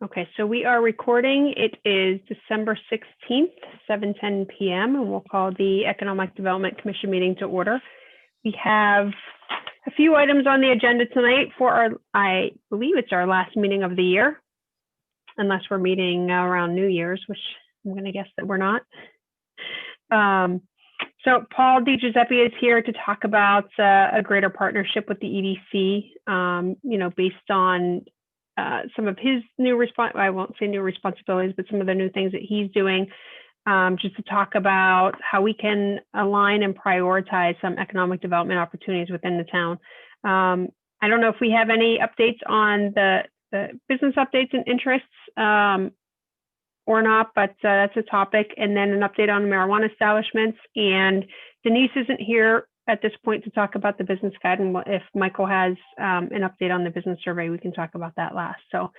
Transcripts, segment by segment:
Okay, so we are recording. It is December 16th, 7:10 p.m., and we'll call the Economic Development Commission meeting to order. We have a few items on the agenda tonight for our, I believe it's our last meeting of the year, unless we're meeting around New Year's, which I'm going to guess that we're not. So Paul DiGiuseppe is here to talk about a greater partnership with the EDC, based on some of his new I won't say new responsibilities, but some of the new things that he's doing, just to talk about how we can align and prioritize some economic development opportunities within the town. I don't know if we have any updates on the business updates and interests or not, but that's a topic. And then an update on marijuana establishments. And Denise isn't here at this point to talk about the business guide. And if Michael has an update on the business survey, we can talk about that last. So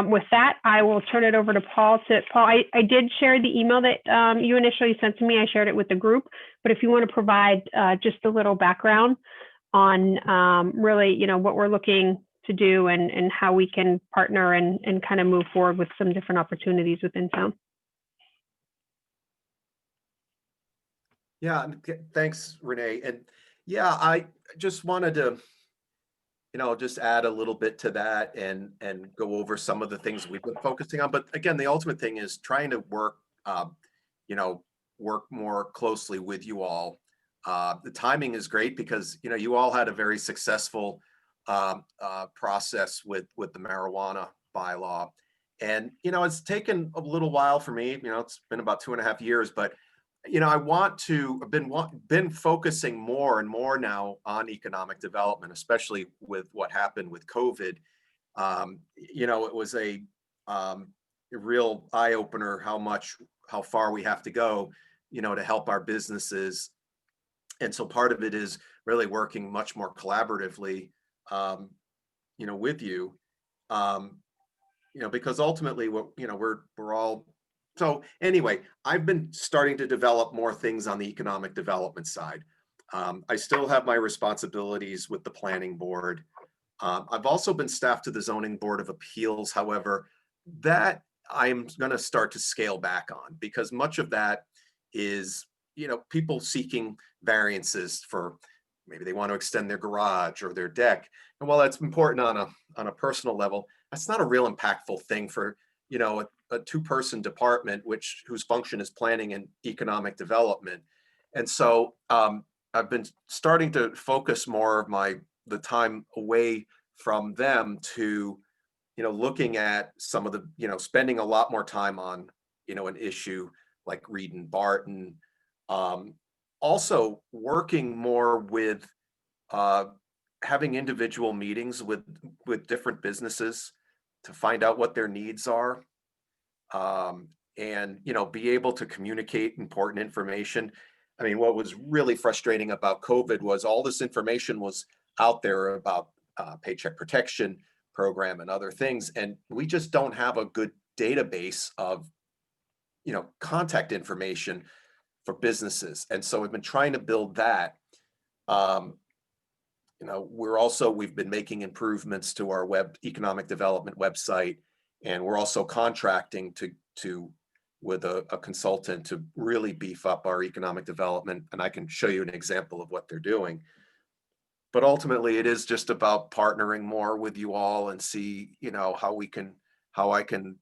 with that, I will turn it over to Paul. Paul, I did share the email that you initially sent to me. I shared it with the group. But if you want to provide just a little background on really, what we're looking to do and how we can partner and kind of move forward with some different opportunities within town. Yeah, thanks, Renee. And yeah, I just wanted to, just add a little bit to that and go over some of the things we've been focusing on. But again, the ultimate thing is trying to work more closely with you all. The timing is great because, you all had a very successful process with the marijuana bylaw. And, it's taken a little while for me, it's been about 2.5 years, but I've been focusing more and more now on economic development, especially with what happened with COVID. It was a real eye opener how far we have to go, to help our businesses. And so part of it is really working much more collaboratively, with you, because ultimately we're all. So anyway, I've been starting to develop more things on the economic development side. I still have my responsibilities with the planning board. I've also been staffed to the zoning board of appeals. However, that I'm going to start to scale back on because much of that is, people seeking variances for maybe they want to extend their garage or their deck. And while that's important on a personal level, that's not a real impactful thing for, a two-person department, whose function is planning and economic development. And so I've been starting to focus more of the time away from them to, looking at some of the, spending a lot more time on, an issue like Reed and Barton. Also working more with having individual meetings with different businesses to find out what their needs are. And be able to communicate important information. I mean, what was really frustrating about COVID was all this information was out there about Paycheck Protection Program and other things, and we just don't have a good database of contact information for businesses. And so we've been trying to build that. We've been making improvements to our economic development website. And we're also contracting with a consultant to really beef up our economic development. And I can show you an example of what they're doing. But ultimately, it is just about partnering more with you all and see, how I can,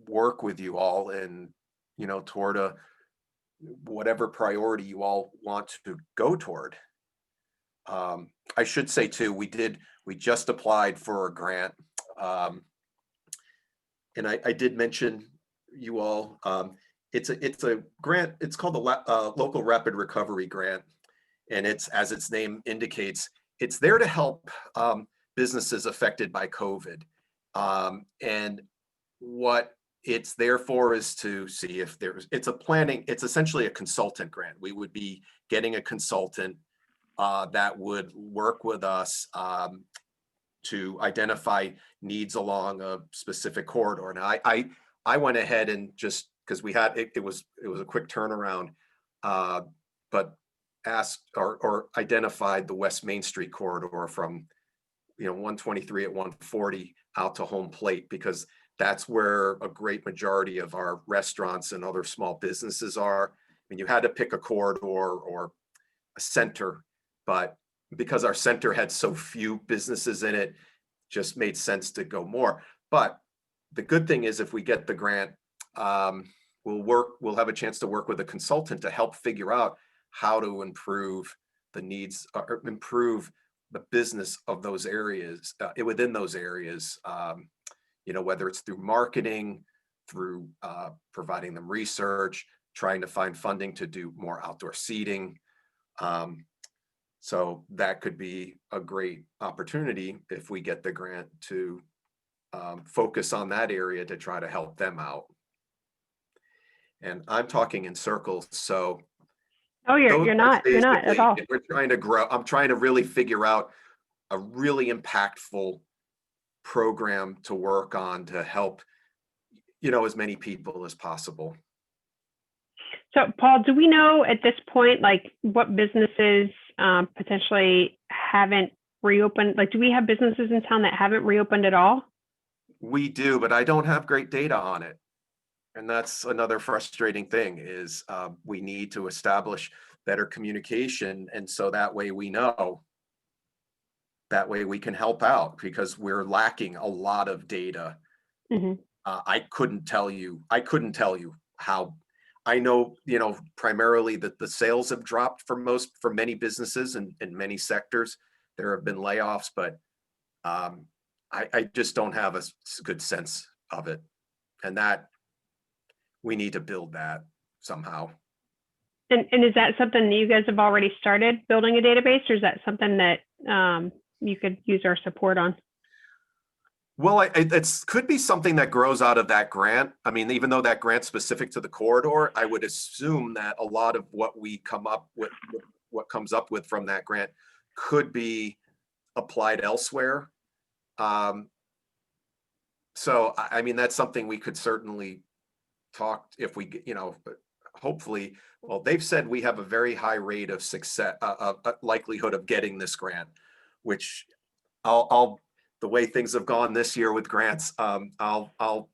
work with you all and, toward whatever priority you all want to go toward. I should say too, we just applied for a grant. And I did mention you all, it's a grant, it's called the Local Rapid Recovery Grant. And it's, as its name indicates, it's there to help businesses affected by COVID. And what it's there for is to see if it's essentially a consultant grant. We would be getting a consultant that would work with us to identify needs along a specific corridor. Now, I went ahead and just because we had it was a quick turnaround, but asked or identified the West Main Street corridor from 123 at 140 out to home plate, because that's where a great majority of our restaurants and other small businesses are. I mean, you had to pick a corridor or a center, but because our center had so few businesses in it, just made sense to go more. But the good thing is, if we get the grant, we'll have a chance to work with a consultant to help figure out how to improve the needs or improve the business of those areas, within those areas, whether it's through marketing, through providing them research, trying to find funding to do more outdoor seating. So that could be a great opportunity if we get the grant to focus on that area to try to help them out. And I'm talking in circles, so. Oh, you're not at all. We're trying to grow. I'm trying to really figure out a really impactful program to work on to help, as many people as possible. So, Paul, do we know at this point, like, what businesses potentially haven't reopened? Like, do we have businesses in town that haven't reopened at all? We do, but I don't have great data on it. And that's another frustrating thing is we need to establish better communication. And so that way we know, that way we can help out, because we're lacking a lot of data. Mm-hmm. I couldn't tell you how. I know, primarily that the sales have dropped for many businesses and in many sectors. There have been layoffs, but I just don't have a good sense of it. And that we need to build that somehow. And is that something that you guys have already started building a database, or is that something that you could use our support on? Well, it could be something that grows out of that grant. I mean, even though that grant's specific to the corridor, I would assume that a lot of what we come up with, what comes up with from that grant, could be applied elsewhere. So, I mean, that's something we could certainly talk if we, hopefully. Well, they've said we have a very high rate of success, likelihood of getting this grant, which I'll the way things have gone this year with grants, I'll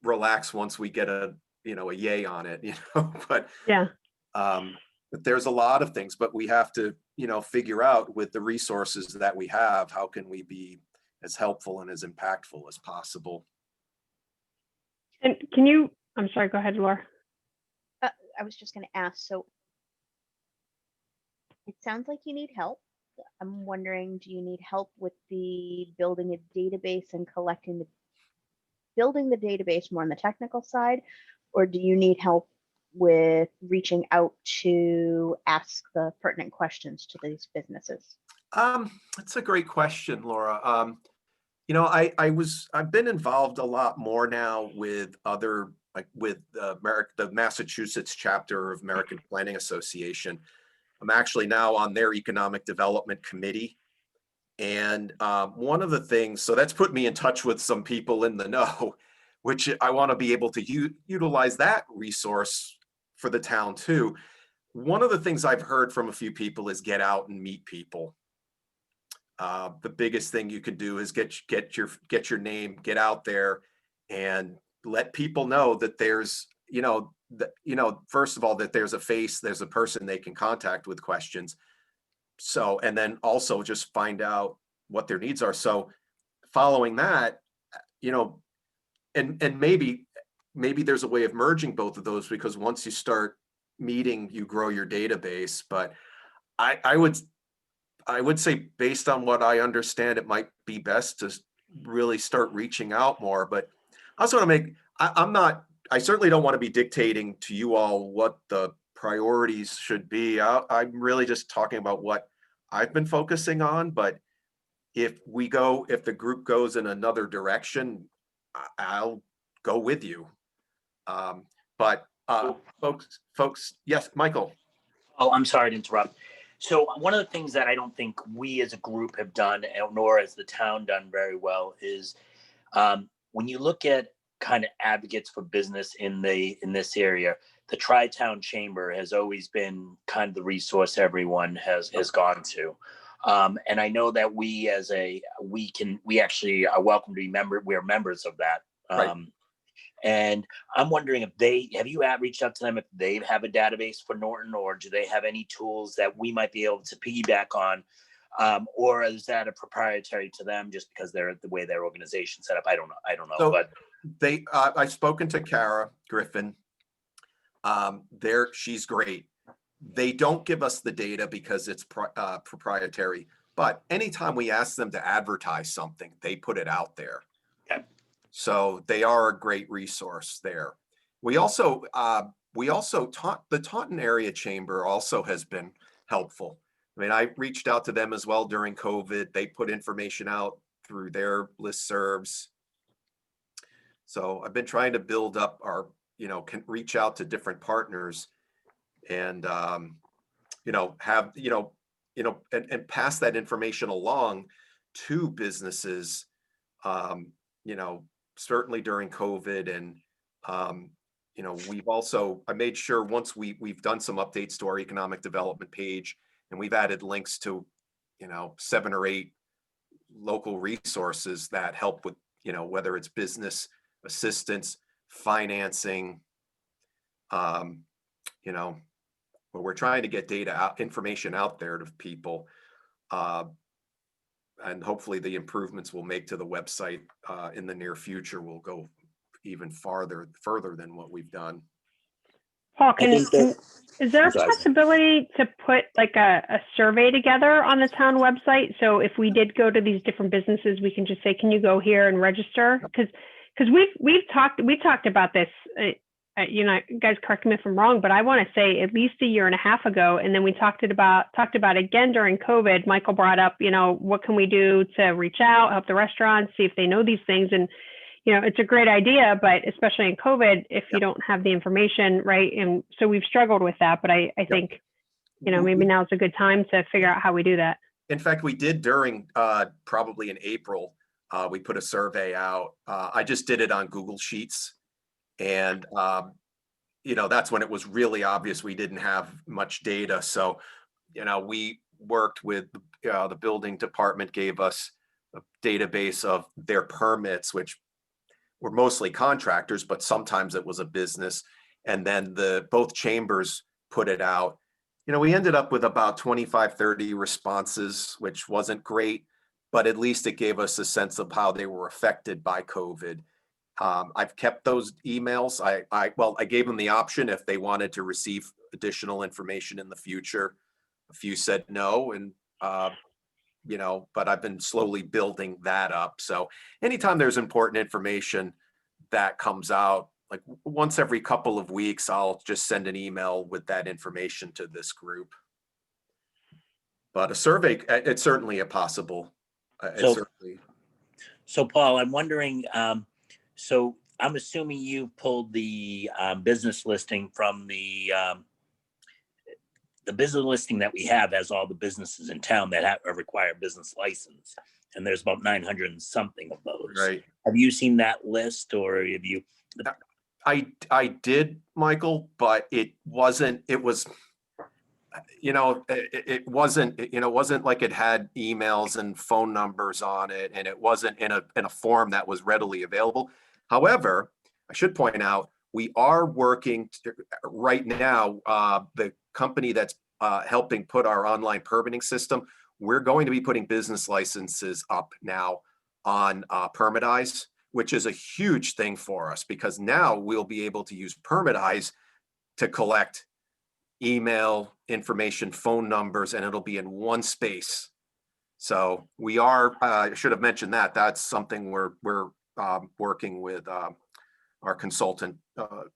relax once we get a yay on it, but yeah. But there's a lot of things, but we have to, figure out with the resources that we have, how can we be as helpful and as impactful as possible. And I'm sorry, go ahead, Laura. I was just going to ask, so it sounds like you need help. I'm wondering, do you need help with the building a database and building the database more on the technical side, or do you need help with reaching out to ask the pertinent questions to these businesses? That's a great question, Laura. I've been involved a lot more now with other, like with the Massachusetts chapter of American Planning Association. I'm actually now on their economic development committee. And one of the things, so that's put me in touch with some people in the know, which I want to be able to utilize that resource for the town too. One of the things I've heard from a few people is get out and meet people. The biggest thing you can do is get your name, get out there and let people know that there's, first of all, that there's a face, there's a person they can contact with questions. So, and then also just find out what their needs are. So following that, and maybe there's a way of merging both of those, because once you start meeting, you grow your database. But I would say, based on what I understand, it might be best to really start reaching out more. But I also want to I certainly don't want to be dictating to you all what the priorities should be. I'm really just talking about what I've been focusing on. But if the group goes in another direction, I'll go with you. But folks, yes, Michael. Oh, I'm sorry to interrupt. So one of the things that I don't think we as a group have done, nor has the town done very well, is when you look at kind of advocates for business in this area, the Tri-Town Chamber has always been kind of the resource everyone has gone to. And I know that we actually are welcome to be we're members of that. Right. And I'm wondering if have you reached out to them if they have a database for Norton, or do they have any tools that we might be able to piggyback on? Or is that a proprietary to them just because they're the way their organization's set up? I don't know. So but I've spoken to Kara Griffin. She's great. They don't give us the data because it's proprietary, but anytime we ask them to advertise something, they put it out there. Okay. So they are a great resource there. We also the Taunton Area Chamber also has been helpful. I mean, I reached out to them as well during COVID. They put information out through their listservs. So I've been trying to build up can reach out to different partners and, and pass that information along to businesses, certainly during COVID. And, I made sure once we've done some updates to our economic development page, and we've added links to, 7 or 8 local resources that help with, whether it's business assistance, financing, but we're trying to get information out there to people. And hopefully the improvements we'll make to the website in the near future will go even further than what we've done. Paul, is there a possibility to put like a survey together on the town website? So if we did go to these different businesses, we can just say, can you go here and register? Because we talked about this, guys correct me if I'm wrong, but I want to say at least a year and a half ago. And then we talked about again during COVID. Michael brought up, what can we do to reach out, help the restaurants, see if they know these things. And, it's a great idea, but especially in COVID, if you don't have the information, right? And so we've struggled with that, but I think, maybe now's a good time to figure out how we do that. In fact, we did during probably in April, we put a survey out. I just did it on Google Sheets. And, that's when it was really obvious we didn't have much data. So, we worked with the building department, gave us a database of their permits, which were mostly contractors, but sometimes it was a business. And then both chambers put it out. We ended up with about 25, 30 responses, which wasn't great, but at least it gave us a sense of how they were affected by COVID. I've kept those emails. I gave them the option if they wanted to receive additional information in the future. A few said no, and but I've been slowly building that up. So anytime there's important information that comes out, like once every couple of weeks, I'll just send an email with that information to this group. But a survey, it's certainly a possible. So Paul, I'm wondering, so I'm assuming you pulled the business listing from the business listing that we have has all the businesses in town that require a business license. And there's about 900 and something of those. Right. Have you seen that list, or have you? I did, Michael, but it wasn't like it had emails and phone numbers on it, and it wasn't in a form that was readily available. However, I should point out, we are working right now, the company that's helping put our online permitting system, we're going to be putting business licenses up now on Permitize, which is a huge thing for us, because now we'll be able to use Permitize to collect email information, phone numbers, and it'll be in one space. So we are, I should have mentioned that. That's something we're working with our consultant,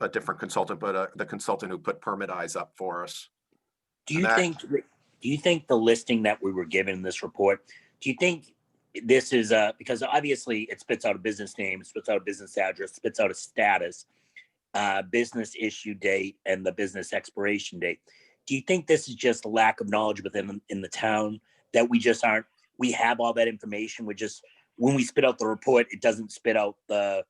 a different consultant, but the consultant who put Permitize up for us. Do you think the listing that we were given in this report, do you think this is because obviously it spits out a business name, it spits out a business address, spits out a status, business issue date, and the business expiration date. Do you think this is just a lack of knowledge within in the town, that we have all that information? We're just, when we spit out the report, it doesn't spit out the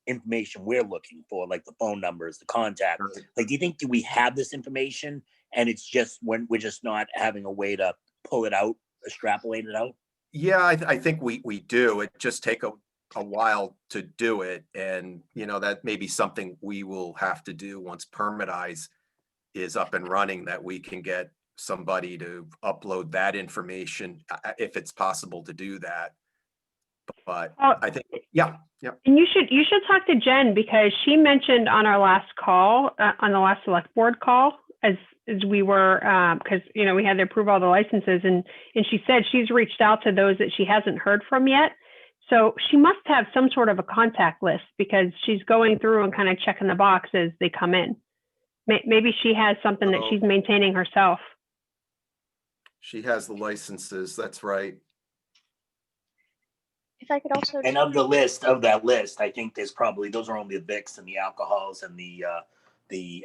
information we're looking for, like the phone numbers, the contact. Right. Like, do we have this information and it's just when we're just not having a way to pull it out extrapolate it out? Yeah, I think we do. It just take a while to do it. And, that may be something we will have to do once Permitize is up and running, that we can get somebody to upload that information, if it's possible to do that. But I think, yeah. And you should talk to Jen, because she mentioned on our last call, on the last select board call, as we were, because we had to approve all the licenses, and she said she's reached out to those that she hasn't heard from yet. So she must have some sort of a contact list, because she's going through and kind of checking the box as they come in. Maybe she has something that she's maintaining herself. She has the licenses. That's right. If I could also, And of that list, I think there's probably, those are only the VIX and the alcohols and the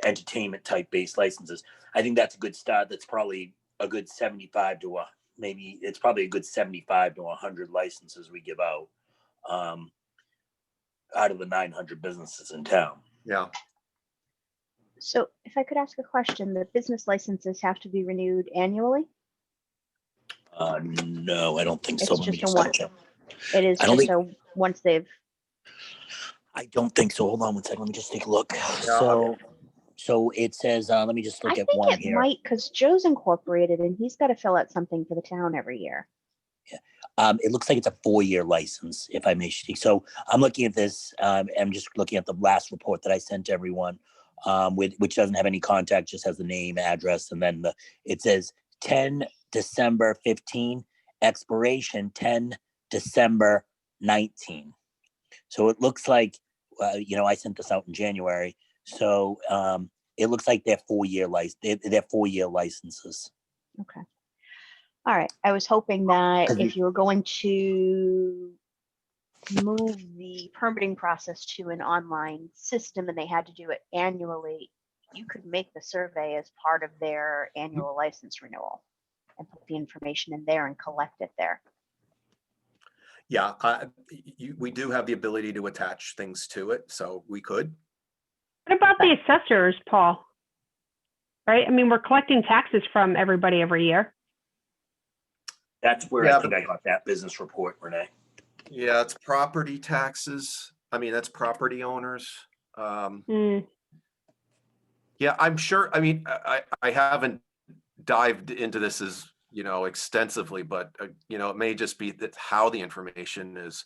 entertainment type based licenses. I think that's a good start. That's probably a good 75 to maybe it's probably a good 75 to 100 licenses we give out of the 900 businesses in town. Yeah. so if I could ask a question, the business licenses have to be renewed annually? No, I don't think so. It's just a one. It is I don't just think- once they've. I don't think so. Hold on one second. Let me just take a look. Yeah. So it says, let me just look I at think one it here. might, because Joe's incorporated and he's got to fill out something for the town every year. It looks like it's a 4-year license, if I may speak. So I'm looking at this. I'm just looking at the last report that I sent to everyone, which doesn't have any contact, just has the name, address, and then it says 10 December 15, expiration 10 December 19. So it looks like, I sent this out in January. So it looks like they're 4-year they're 4-year licenses. Okay. All right. I was hoping that if you were going to move the permitting process to an online system and they had to do it annually, you could make the survey as part of their annual license renewal and put the information in there and collect it there. Yeah, we do have the ability to attach things to it, so we could. What about the assessors, Paul? Right? I mean, we're collecting taxes from everybody every year. That's where Yeah, I think I got that business report, Renee. Yeah, it's property taxes. I mean, that's property owners. Yeah, I'm sure. I mean, I haven't dived into this as, extensively, but, it may just be that how the information is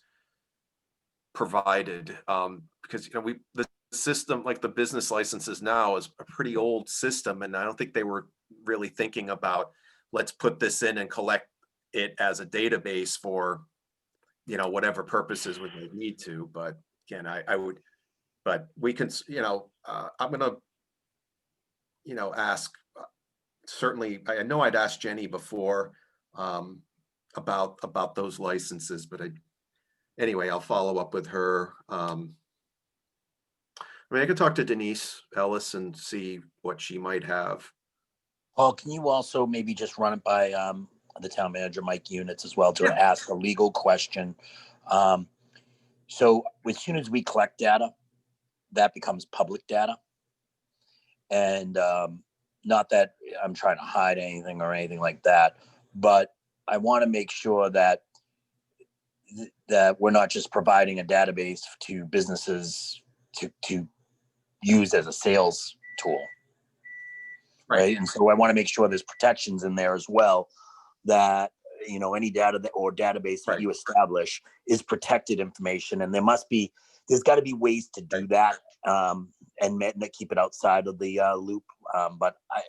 provided. Because, the system, like the business licenses now, is a pretty old system. And I don't think they were really thinking about, let's put this in and collect it as a database for, whatever purposes we might need to. But again, I would, but we can, I'm going to, ask, certainly, I know I'd asked Jenny before about those licenses, but anyway, I'll follow up with her. I could talk to Denise Ellis and see what she might have. Paul, can you also maybe just run it by the town manager, Mike Units, as well, to ask a legal question? So as soon as we collect data, that becomes public data. And not that I'm trying to hide anything or anything like that, but I want to make sure that we're not just providing a database to businesses to use as a sales tool. Right. And so I want to make sure there's protections in there as well, that, any data or database that you establish is protected information. And there's got to be ways to do that and keep it outside of the loop. But I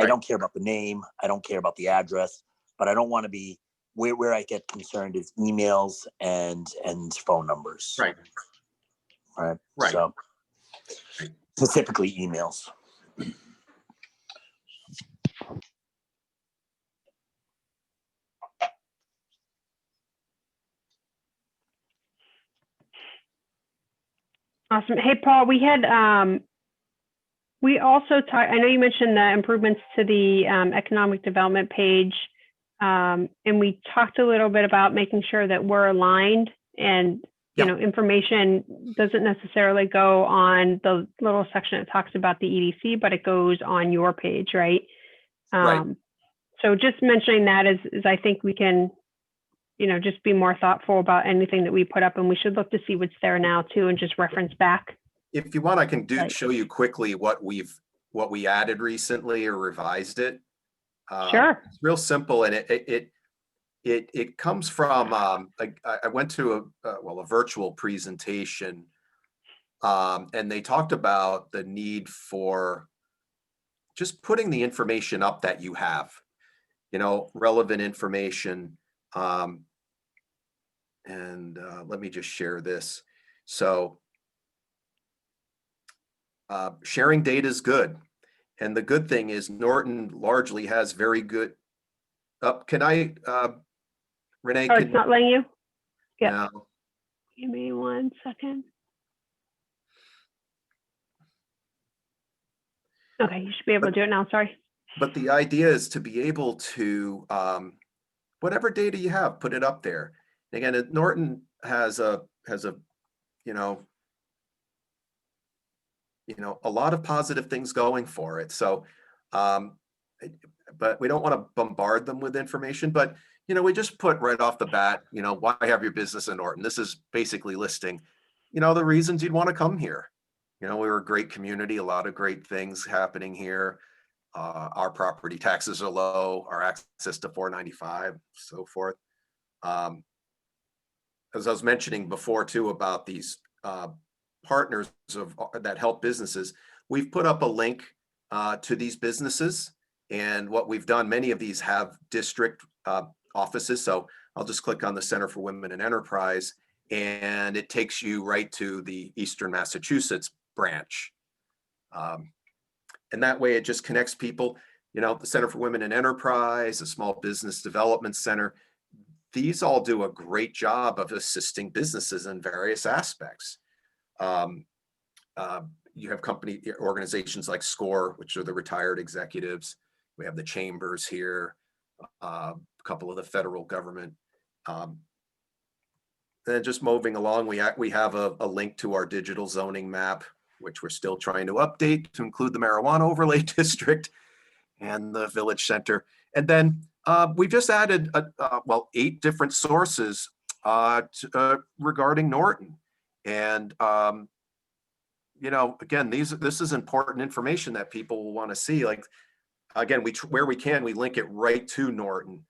don't care about the name. I don't care about the address, but I don't want to be where I get concerned is emails and phone numbers. Right. So specifically emails. Awesome. Hey, Paul, we also talked, I know you mentioned the improvements to the economic development page. And we talked a little bit about making sure that we're aligned and, information doesn't necessarily go on the little section that talks about the EDC, but it goes on your page, right? Right. So just mentioning that is I think we can, just be more thoughtful about anything that we put up, and we should look to see what's there now too, and just reference back. If you want, I can Right. show you quickly what we added recently or revised it. Sure. It's real simple, and it comes from, I went to a virtual presentation, and they talked about the need for just putting the information up that you have, relevant information. And let me just share this. So sharing data is good. And the good thing is Norton largely has very good, can I, Renee? Oh, it's not letting you? Yeah. No. Give me 1 second. Okay, you should be able to do it now. Sorry. But the idea is to be able to, whatever data you have, put it up there. Again, Norton has a a lot of positive things going for it. So, but we don't want to bombard them with information. But we just put right off the bat, why have your business in Norton? This is basically listing, the reasons you'd want to come here. We're a great community, a lot of great things happening here. Our property taxes are low, our access to 495, so forth. As I was mentioning before too about these partners that help businesses, we've put up a link to these businesses, and what we've done, many of these have district offices. So I'll just click on the Center for Women in Enterprise, and it takes you right to the Eastern Massachusetts branch. And that way it just connects people, the Center for Women in Enterprise, the Small Business Development Center. These all do a great job of assisting businesses in various aspects. You have organizations like SCORE, which are the retired executives. We have the chambers here, a couple of the federal government. Then just moving along, we have a link to our digital zoning map, which we're still trying to update to include the marijuana overlay district and the village center. And then we just added 8 different sources regarding Norton. And again, this is important information that people will want to see. Like, again, where we can, we link it right to Norton.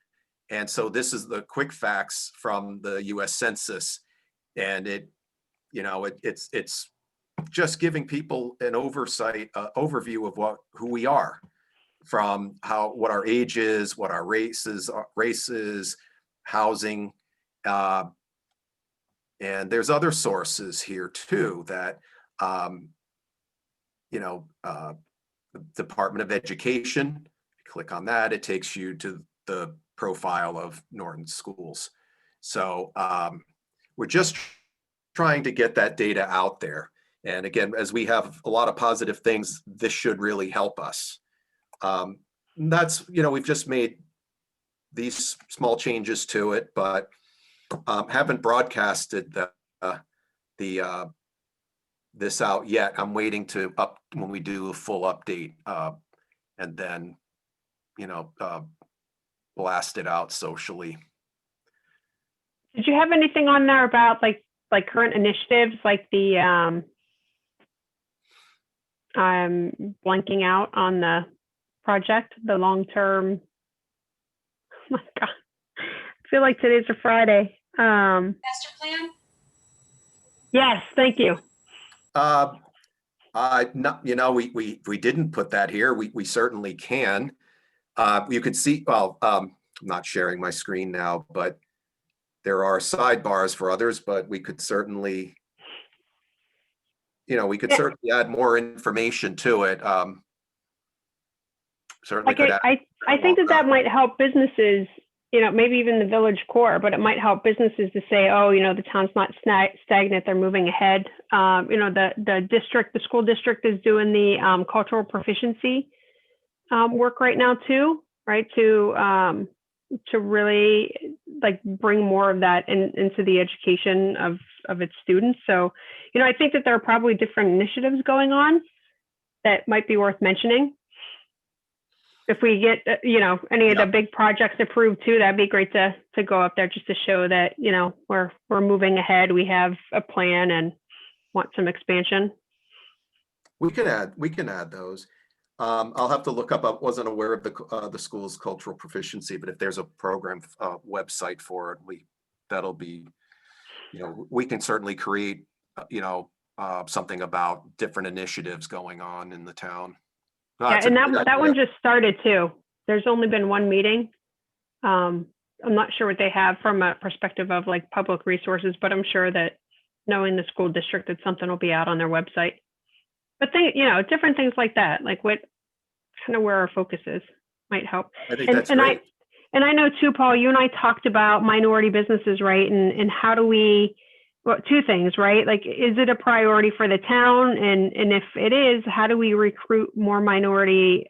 And so this is the quick facts from the U.S. Census, and it's just giving people an overview of who we are, from what our age is, what our races, housing, and there's other sources here too that the Department of Education. Click on that, it takes you to the profile of Norton schools. So we're just trying to get that data out there. And again, as we have a lot of positive things, this should really help us. That's, we've just made these small changes to it, but haven't broadcasted this out yet. I'm waiting to when we do a full update, and then blast it out socially. Did you have anything on there about like current initiatives, like the I'm blanking out on the project, the long-term, oh my God, I feel like today's a Friday. Master plan? Yes, thank you. No, we didn't put that here. We certainly can. You could see, I'm not sharing my screen now, but there are sidebars for others, but we could certainly, certainly add more information to it. Certainly could add. I think that might help businesses, maybe even the village core, but it might help businesses to say, oh, the town's not stagnant, they're moving ahead. The school district is doing the cultural proficiency work right now too, right? To really bring more of that into the education of its students. So, I think that there are probably different initiatives going on that might be worth mentioning. if we get, any of Yeah. the big projects approved too, that'd be great to go up there just to show that, we're moving ahead. We have a plan and want some expansion. We can add those. I'll have to look up. I wasn't aware of the school's cultural proficiency, but if there's a program website for it, that'll be, we can certainly create, something about different initiatives going on in the town. No, Yeah, that's a and great that one idea. just started too. There's only been one meeting. I'm not sure what they have from a perspective of like public resources, but I'm sure that knowing the school district, that something will be out on their website. But different things like that, like what kind of where our focus is might help. I think that's great. I know too, Paul, you and I talked about minority businesses, right? And how do we, well, two things, right? Like, is it a priority for the town? And if it is, how do we recruit more minority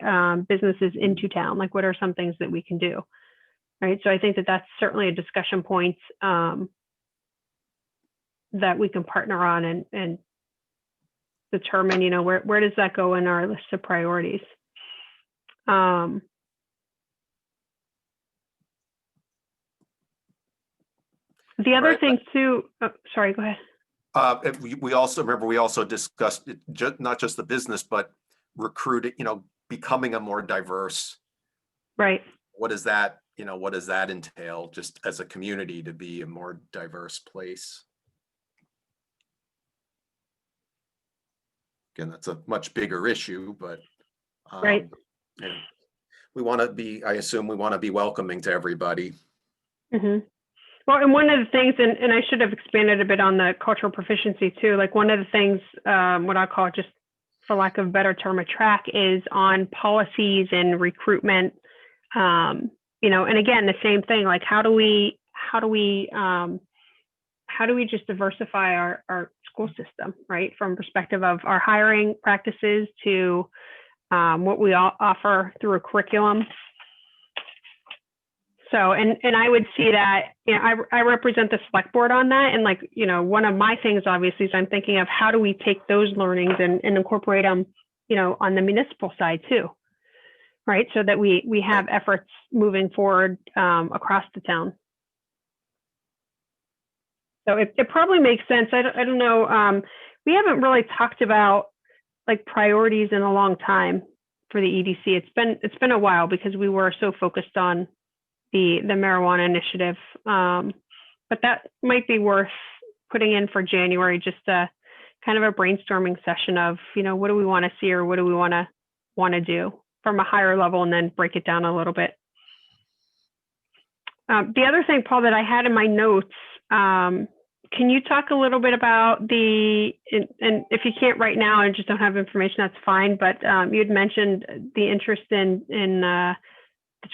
businesses into town? Like, what are some things that we can do? Right. So I think that that's certainly a discussion point that we can partner on and determine, where does that go in our list of priorities? The other Right. thing too, sorry, go ahead. We also discussed not just the business, but recruiting, becoming a more diverse. Right. What does that entail just as a community to be a more diverse place? Again, that's a much bigger issue, but Right. I assume we want to be welcoming to everybody. Mm-hmm. Well, and one of the things, and I should have expanded a bit on the cultural proficiency too, like one of the things, what I call, just for lack of a better term, a track, is on policies and recruitment. And again, the same thing, like how do we just diversify our school system, right? From perspective of our hiring practices to what we offer through a curriculum. So, and I would see that, I represent the select board on that. And like, one of my things obviously is I'm thinking of how do we take those learnings and incorporate them, on the municipal side too, right? So that we have efforts moving forward across the town. So it probably makes sense. I don't know. We haven't really talked about like priorities in a long time for the EDC. It's been a while because we were so focused on the marijuana initiative. But that might be worth putting in for January, just a kind of a brainstorming session of, what do we want to see or what do we want to do from a higher level, and then break it down a little bit. The other thing, Paul, that I had in my notes, can you talk a little bit about and if you can't right now and just don't have information, that's fine. But you had mentioned the interest in the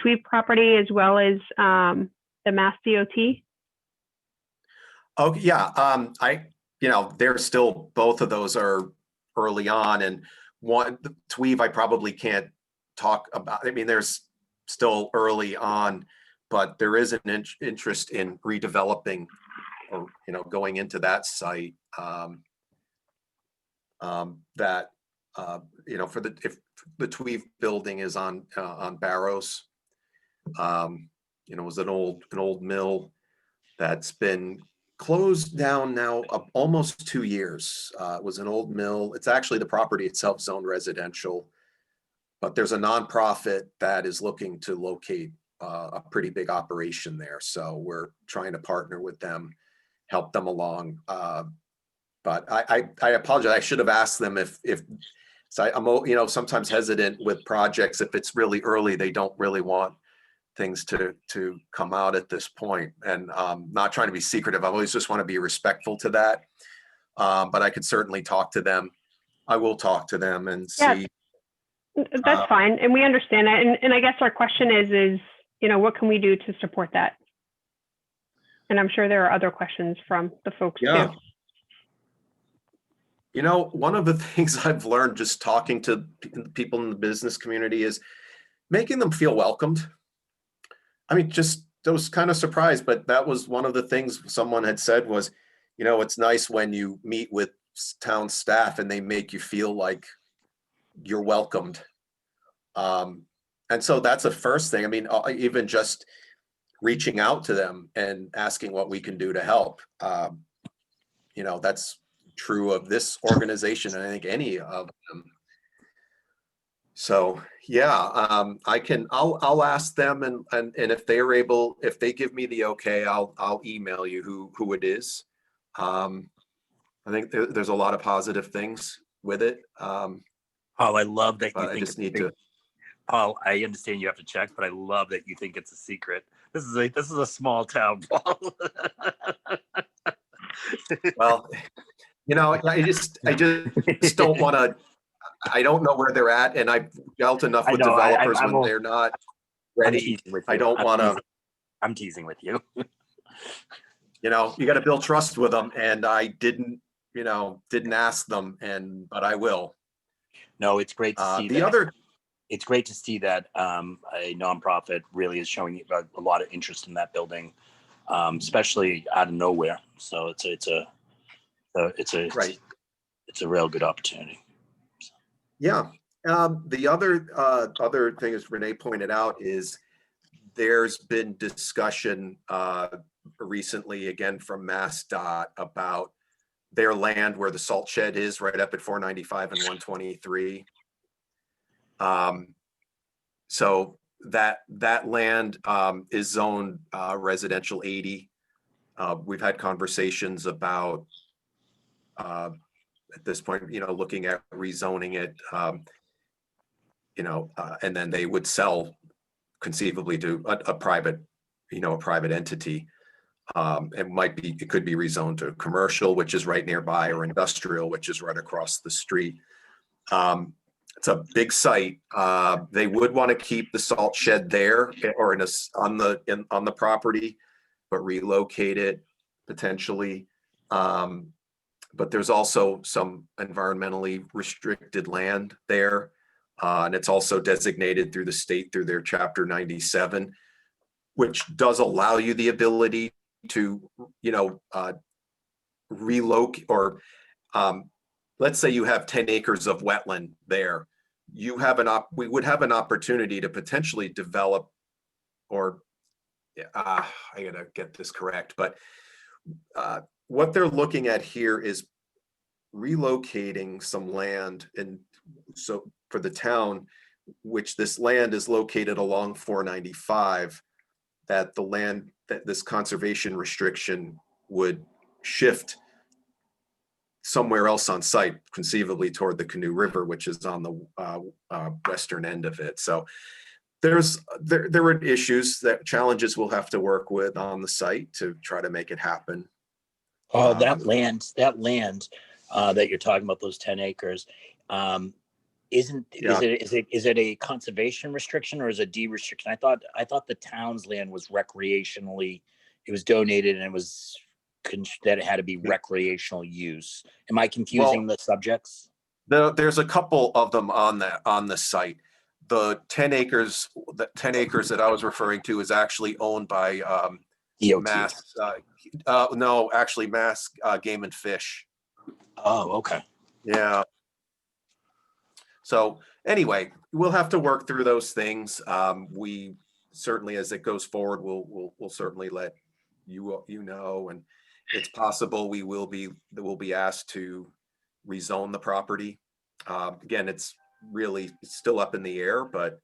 Tweed property as well as the Mass DOT. Oh yeah, they're still, both of those are early on, and the Tweed I probably can't talk about. I mean, there's still early on, but there is an interest in redeveloping or going into that site. That if the Tweed building is on Barrows, it was an old mill that's been closed down now almost 2 years. It was an old mill. It's actually, the property itself zoned residential, but there's a nonprofit that is looking to locate a pretty big operation there. So we're trying to partner with them, help them along. But I apologize. I should have asked them if so I'm sometimes hesitant with projects. If it's really early, they don't really want things to come out at this point. And not trying to be secretive. I always just want to be respectful to that. But I could certainly talk to them. I will talk to them and see. That's fine. And we understand that. And I guess our question is, what can we do to support that? And I'm sure there are other questions from the folks too. One of the things I've learned just talking to people in the business community is making them feel welcomed. I mean, I was kind of surprised, but that was one of the things someone had said was, it's nice when you meet with town staff and they make you feel like you're welcomed. And so that's the first thing. I mean, even just reaching out to them and asking what we can do to help. You know, that's true of this organization, and I think any of them. So yeah, I'll ask them, and if they're able, if they give me the okay, I'll email you who it is. I think there's a lot of positive things with it. Paul, I love that you But I think just need to. Paul, I understand you have to check, but I love that you think it's a secret. This is a small town, Paul. Well, you know, I just don't want to. I don't know where they're at, and I've dealt enough with developers when they're not I'm ready. teasing with I you. don't want to. I'm teasing with you. You know, you got to build trust with them, and I didn't ask them, but I will. No, it's great to see The that. other, It's great to see that a nonprofit really is showing a lot of interest in that building, especially out of nowhere. So it's right. it's a real good opportunity. Yeah. The other thing, as Renee pointed out, is there's been discussion recently, again from MassDOT, about their land where the salt shed is, right up at 495 and 123. So that land is zoned residential 80. We've had conversations about at this point, looking at rezoning it, and then they would sell conceivably to a private entity. It could be rezoned to commercial, which is right nearby, or industrial, which is right across the street. It's a big site. They would want to keep the salt shed there, or on the property, but relocate it potentially. But there's also some environmentally restricted land there. And it's also designated through the state through their Chapter 97, which does allow you the ability to, relocate, or let's say you have 10 acres of wetland there. We would have an opportunity to potentially develop, or I gotta get this correct, but what they're looking at here is relocating some land, and so for the town, which this land is located along 495, that this conservation restriction would shift somewhere else on site, conceivably toward the Canoe River, which is on the western end of it. So there are challenges we'll have to work with on the site to try to make it happen. Oh, that land that you're talking about, those 10 acres, is it a conservation restriction, or is it a restriction? I thought the town's land was recreationally, it was donated, and that it had to be recreational use. Am I confusing the subjects? There's a couple of them on the site. The 10 acres that I was referring to is actually owned by DOT. Mass. No, actually Mass Game and Fish. Oh, okay. Yeah. So anyway, we'll have to work through those things. We certainly, as it goes forward, we'll certainly let you know, and it's possible we will be asked to rezone the property. Again, it's still up in the air, but.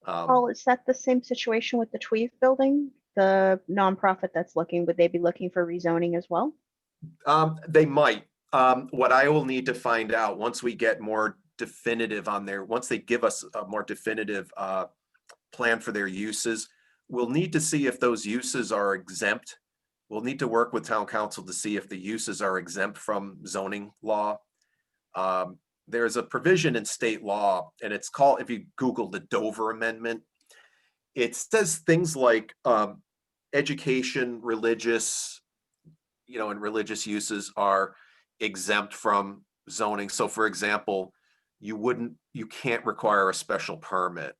Paul, is that the same situation with the Tweeve building? The nonprofit that's would they be looking for rezoning as well? They might. What I will need to find out once we get more definitive once they give us a more definitive plan for their uses, we'll need to see if those uses are exempt. We'll need to work with town council to see if the uses are exempt from zoning law. There's a provision in state law, and it's called, if you Google the Dover Amendment, it says things like education, religious, and religious uses are exempt from zoning. So for example, you can't require a special permit.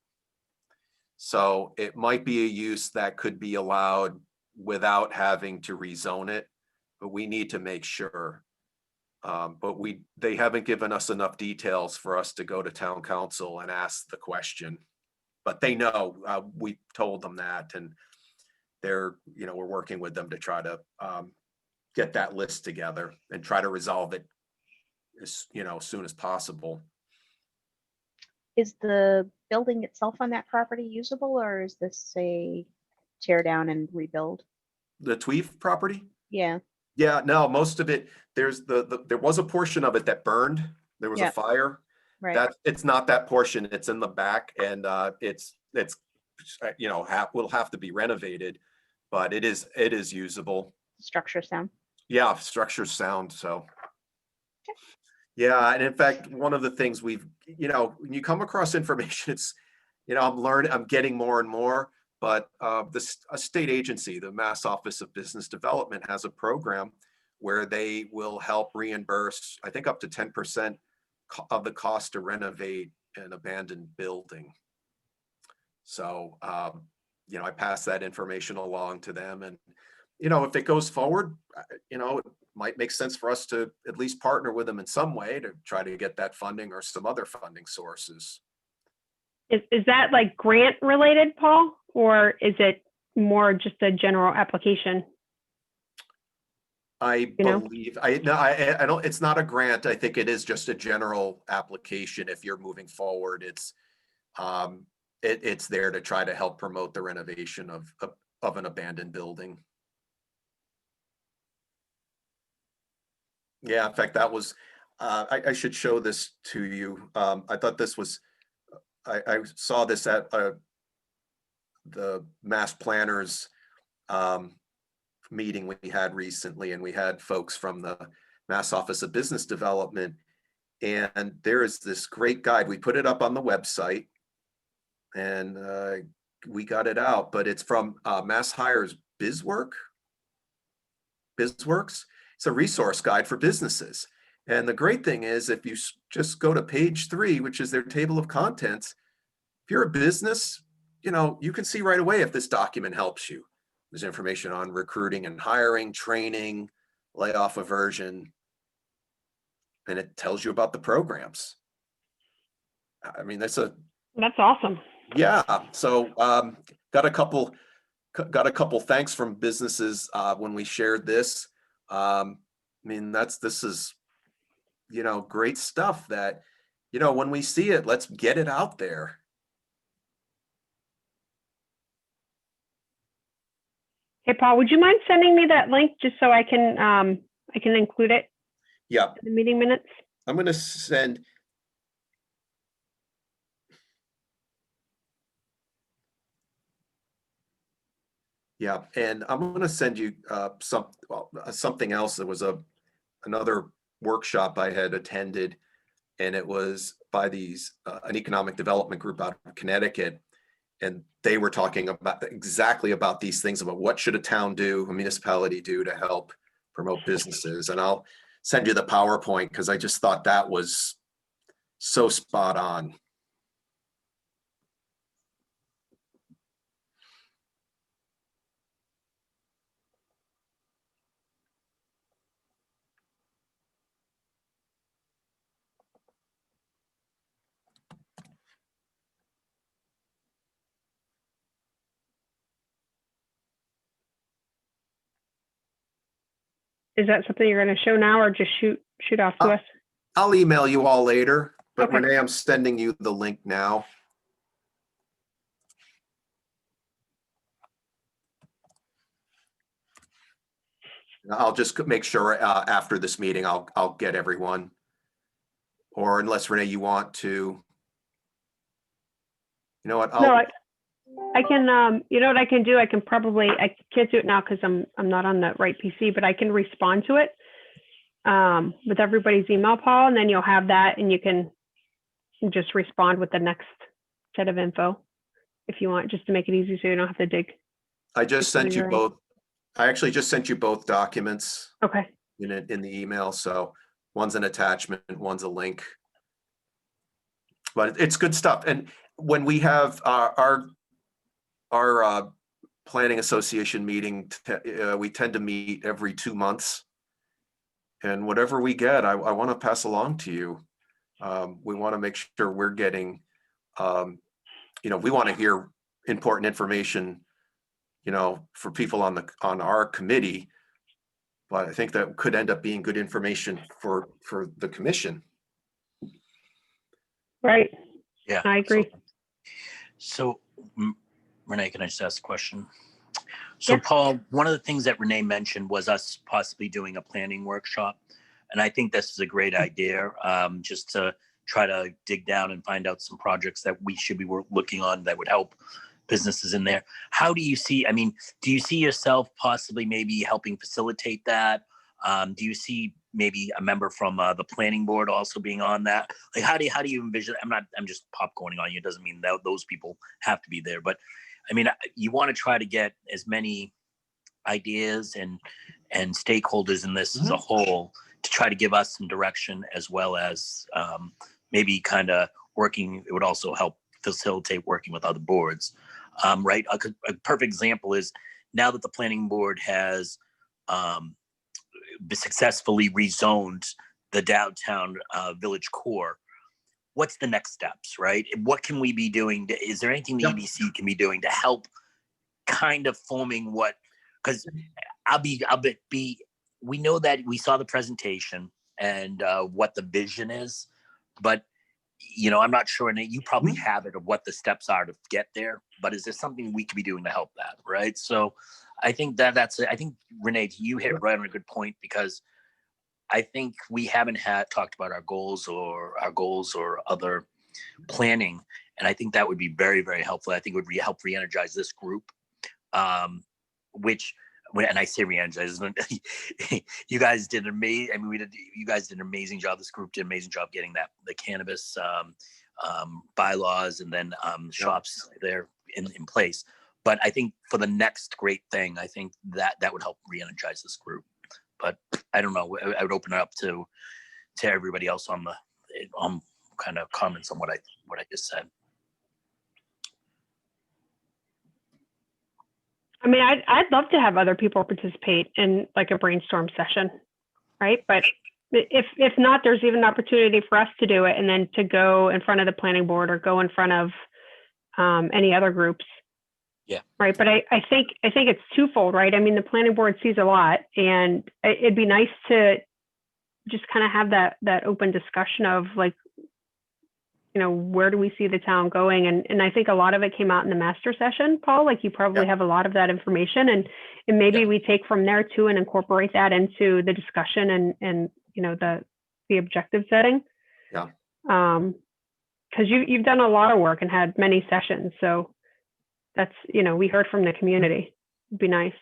So it might be a use that could be allowed without having to rezone it, but we need to make sure. But they haven't given us enough details for us to go to town council and ask the question. but they know, we told them that, and they're, we're working with them to try to get that list together and try to resolve it as soon as possible. Is the building itself on that property usable, or is this a tear down and rebuild? The Tweef property? Yeah. Yeah, no, most of it, there's there was a portion of it that burned. There was a Yeah. fire. Right. It's not that portion, it's in the back, and it's will have to be renovated, but it is usable. Structure sound. Yeah, structure's sound, so. Yeah, and in fact, one of the things we've, when you come across information, it's, I'm getting more and more, but a state agency, the Mass Office of Business Development, has a program where they will help reimburse, I think, up to 10% of the cost to renovate an abandoned building. So, I pass that information along to them, and, if it goes forward, it might make sense for us to at least partner with them in some way to try to get that funding or some other funding sources. Is that like grant related, Paul, or is it more just a general application? I believe, I don't, it's not a grant. I think it is just a general application. If you're moving forward, it's there to try to help promote the renovation of an abandoned building. Yeah, in fact, that was, I should show this to you. I thought this was, I saw this at the Mass Planners meeting we had recently, and we had folks from the Mass Office of Business Development, and there is this great guide. We put it up on the website, and we got it out, but it's from Mass Hire's BizWorks. It's a resource guide for businesses. And the great thing is, if you just go to page 3, which is their table of contents, if you're a business, you can see right away if this document helps you. There's information on recruiting and hiring, training, layoff aversion, and it tells you about the programs. I mean, that's awesome. Yeah. So got a couple thanks from businesses when we shared this. I mean, this is, great stuff that, when we see it, let's get it out there. Hey, Paul, would you mind sending me that link just so I can include it? Yeah. In the meeting minutes. I'm going to send. Yeah, and I'm going to send you something else. There was another workshop I had attended, and it was by an economic development group out of Connecticut, and they were talking exactly about these things, about what should a town do, a municipality do to help promote businesses. And I'll send you the PowerPoint because I just thought that was so spot on. Is that something you're going to show now, or just shoot off to us? I'll email you all later, but Okay. Renee, I'm sending you the link now. I'll just make sure after this meeting, I'll get everyone. Or unless Renee, you want to, you know what? No, I can. You know what I can do? I can't do it now because I'm not on the right PC, but I can respond to it with everybody's email, Paul, and then you'll have that, and you can just respond with the next set of info if you want, just to make it easy so you don't have to dig. I just sent you both. I actually just sent you both documents. Okay. In the email. So one's an attachment, one's a link. But it's good stuff. And when we have our planning association meeting, we tend to meet every 2 months. And whatever we get, I want to pass along to you. We want to make sure we're getting we want to hear important information, for people on our committee. But I think that could end up being good information for the commission. Right. Yeah, I agree. So, Renee, can I just ask a question? So, Yeah. Paul, one of the things that Renee mentioned was us possibly doing a planning workshop. And I think this is a great idea, just to try to dig down and find out some projects that we should be looking on that would help businesses in there. How do you see, do you see yourself possibly maybe helping facilitate that? Do you see maybe a member from the planning board also being on that? Like, how do you envision? I'm just popcorning on you. It doesn't mean that those people have to be there, but you want to try to get as many ideas and stakeholders in this as a whole to try to give us some direction, as well as maybe kind of working. It would also help facilitate working with other boards, right? A perfect example is now that the planning board has successfully rezoned the downtown village core. What's the next steps, right? What can we be doing? Is there anything the EDC can be doing to help kind of forming what? Because we know that we saw the presentation and what the vision is, but I'm not sure, and you probably have it, of what the steps are to get there, but is there something we could be doing to help that, right? So I think that's it. I think, Renee, you hit right on a good point, because I think we haven't talked about our goals or other planning. And I think that would be very, very helpful. I think it would help re-energize this group, and I say re-energize, you guys did amazing. You guys did an amazing job. This group did an amazing job getting the cannabis bylaws and then shops there in place. But I think for the next great thing, I think that would help re-energize this group. But I don't know. I would open it up to everybody else on kind of comments on what I just said. I'd love to have other people participate in like a brainstorm session, right? But if not, there's even an opportunity for us to do it, and then to go in front of the planning board or go in front of any other groups. Yeah. Right. But I think it's twofold, right? The planning board sees a lot, and it'd be nice to just kind of have that open discussion of like, where do we see the town going? And I think a lot of it came out in the master session, Paul. Like, you probably have a lot of that information, and maybe we take from there too and incorporate that into the discussion and the objective setting. Yeah. Because you've done a lot of work and had many sessions, so that's we heard from the community. It'd be nice.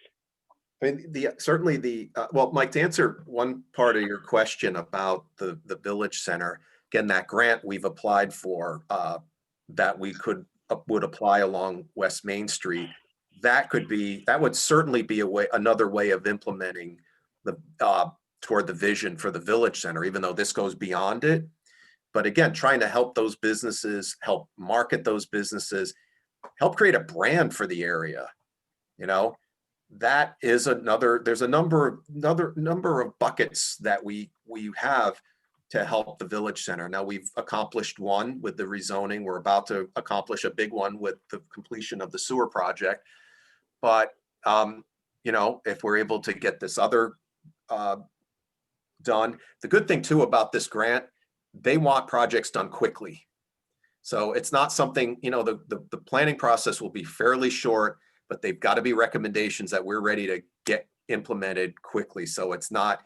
Well, Mike, to answer one part of your question about the village center. Again, that grant we've applied for, that we would apply along West Main Street. That would certainly be another way of implementing toward the vision for the village center, even though this goes beyond it. But again, trying to help those businesses, help market those businesses, help create a brand for the area. That is there's a number of buckets that we have to help the village center. Now, we've accomplished one with the rezoning. We're about to accomplish a big one with the completion of the sewer project. But, if we're able to get this other done, the good thing too about this grant, they want projects done quickly. So it's not something, the planning process will be fairly short, but they've got to be recommendations that we're ready to get implemented quickly. So it's not,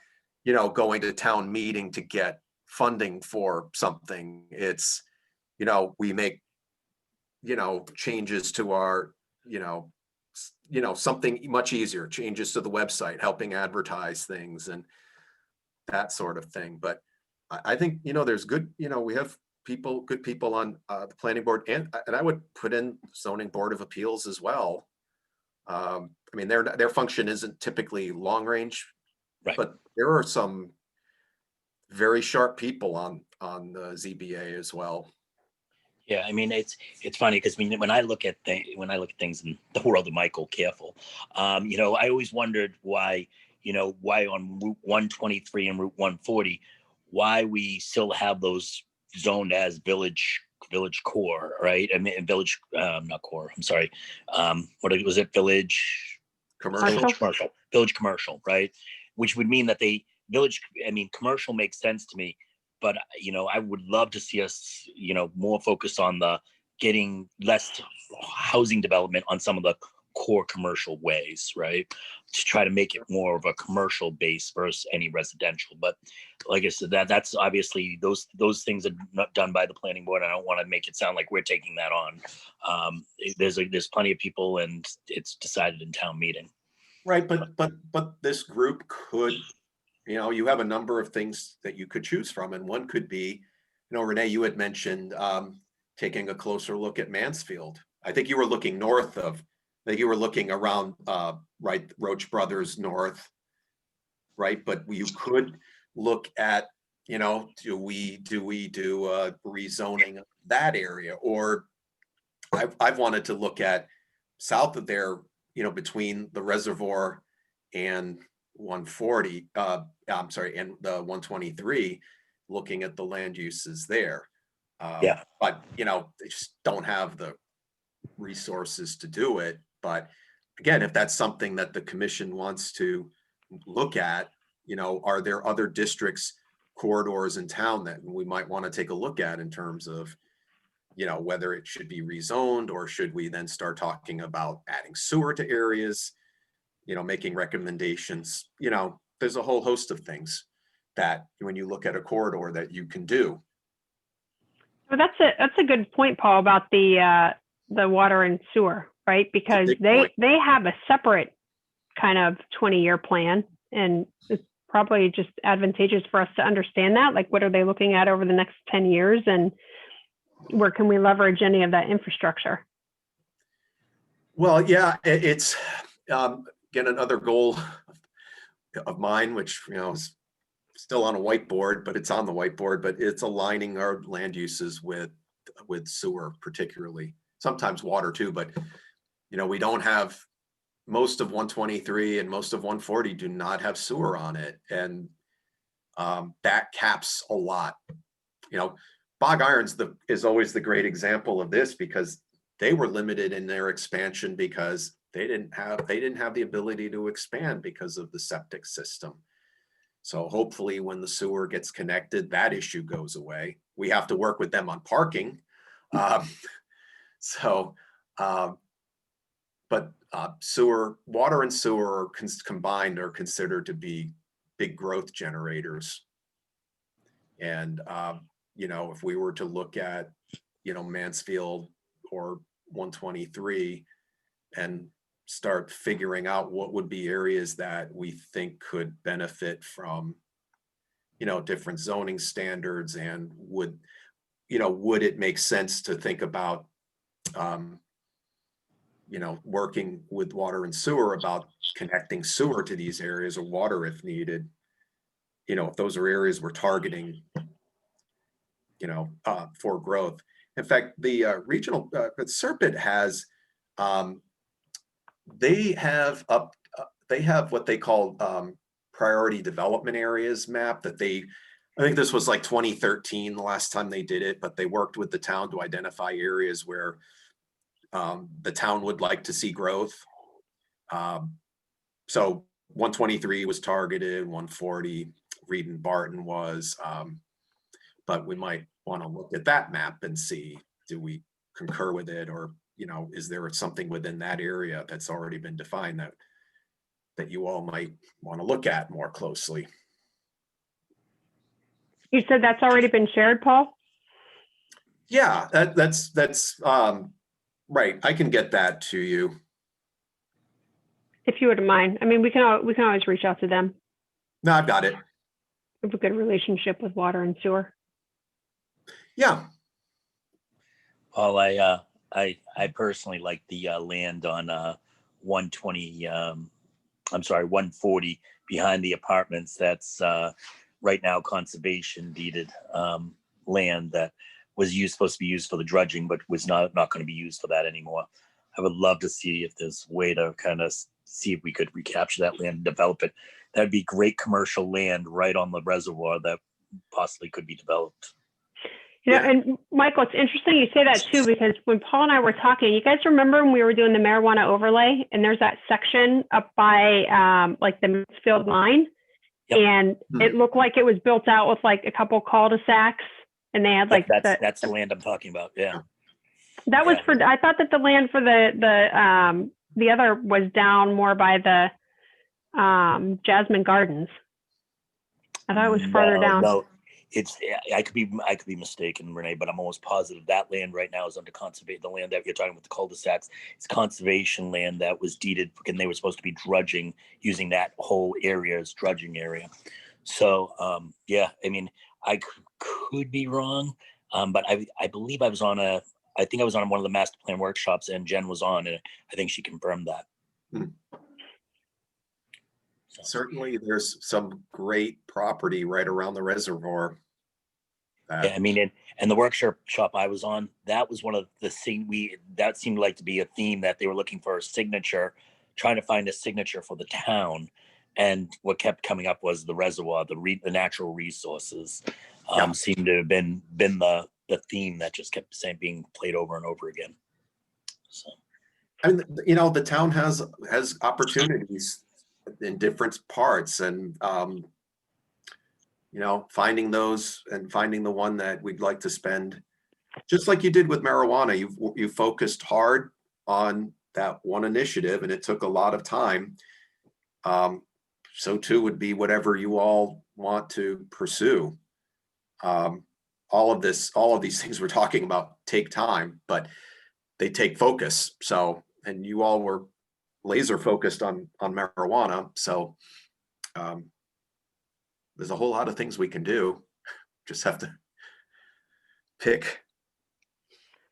going to town meeting to get funding for something. It's, we make, changes to our, something much easier, changes to the website, helping advertise things and that sort of thing. But I think, there's good, we have good people on the planning board, and I would put in zoning board of appeals as well. Their function isn't typically long range, right, but there are some very sharp people on the ZBA as well. Yeah, it's funny because when I look at things in the world of Michael Careful, I always wondered why on Route 123 and Route 140, why we still have those zoned as village village core, right? I mean, village, not core, I'm sorry. What was it? Village Commercial. Village commercial, right? Which would mean that commercial makes sense to me, but I would love to see us, more focused on the getting less housing development on some of the core commercial ways, right? To try to make it more of a commercial base versus any residential. But like I said, that's obviously those things are not done by the planning board. I don't want to make it sound like we're taking that on. There's plenty of people, and it's decided in town meeting. Right, but this group could, you have a number of things that you could choose from, and one could be, Renee, you had mentioned taking a closer look at Mansfield. I think you were looking north of. I think you were looking around, right, Roach Brothers north, right? But you could look at, do we do rezoning of that area, or I've wanted to look at south of there, between the reservoir and 140, I'm sorry, and the 123, looking at the land uses there. Yeah. But, they just don't have the resources to do it. But again, if that's something that the commission wants to look at, are there other districts, corridors in town that we might want to take a look at in terms of, whether it should be rezoned, or should we then start talking about adding sewer to areas, making recommendations. There's a whole host of things that when you look at a corridor that you can do. Well, that's a good point, Paul, about the water and sewer, right? Because they have a separate kind of 20-year plan, and it's probably just advantageous for us to understand that. Like, what are they looking at over the next 10 years, and where can we leverage any of that infrastructure? Well, yeah, it's again another goal of mine, which is still on a whiteboard, but it's on the whiteboard. But it's aligning our land uses with sewer, particularly. Sometimes water too, but we don't have, most of 123 and most of 140 do not have sewer on it, and that caps a lot. Bog Irons is always the great example of this, because they were limited in their expansion because they didn't have the ability to expand because of the septic system. So hopefully when the sewer gets connected, that issue goes away. We have to work with them on parking. But water and sewer combined are considered to be big growth generators. And, if we were to look at, Mansfield or 123 and start figuring out what would be areas that we think could benefit from, different zoning standards, and would it make sense to think about, working with water and sewer about connecting sewer to these areas, or water if needed, if those are areas we're targeting, for growth. In fact, the regional Serpent has, they have what they call priority development areas map that I think this was like 2013 the last time they did it, but they worked with the town to identify areas where the town would like to see growth. So 123 was targeted, 140, Reed and Barton was, but we might want to look at that map and see, do we concur with it, or is there something within that area that's already been defined that you all might want to look at more closely? You said that's already been shared, Paul? Yeah, that's right. I can get that to you. If you wouldn't mind. I mean, we can always reach out to them. No, I've got it. We have a good relationship with water and sewer. Yeah. Paul, I personally like the land on 140 behind the apartments. That's right now conservation deeded land that was supposed to be used for the dredging, but was not going to be used for that anymore. I would love to see if there's a way to kind of see if we could recapture that land and develop it. That'd be great commercial land right on the reservoir that possibly could be developed. Yeah. And Michael, it's interesting you say that too, because when Paul and I were talking, you guys remember when we were doing the marijuana overlay and there's that section up by like the Mansfield line? Yep. And it looked like it was built out with like a couple cul-de-sacs and they had like that's the land I'm talking about. Yeah. That was for, I thought that the land for the other was down more by the Jasmine Gardens. I thought it was farther down. No, I could be mistaken, Renee, but I'm almost positive that land right now is under conservation. The land that you're talking about, the cul-de-sacs, it's conservation land that was deeded, and they were supposed to be drudging, using that whole area as drudging area. So yeah, I mean, I could be wrong, but I believe I think I was on one of the master plan workshops, and Jen was on, and I think she confirmed that. Certainly, there's some great property right around the reservoir. Yeah, I mean, and the workshop I was on, that was one of the that seemed like to be a theme that they were looking for a signature, trying to find a signature for the town. And what kept coming up was the reservoir, the natural resources, seemed to have been the theme that just kept being played over and over again. So, I mean, you know, the town has opportunities in different parts, and you know, finding those and finding the one that we'd like to spend, just like you did with marijuana. You focused hard on that one initiative, and it took a lot of time. So too would be whatever you all want to pursue. All of these things we're talking about take time, but they take focus. So, and you all were laser focused on marijuana. So there's a whole lot of things we can do. Just have to pick.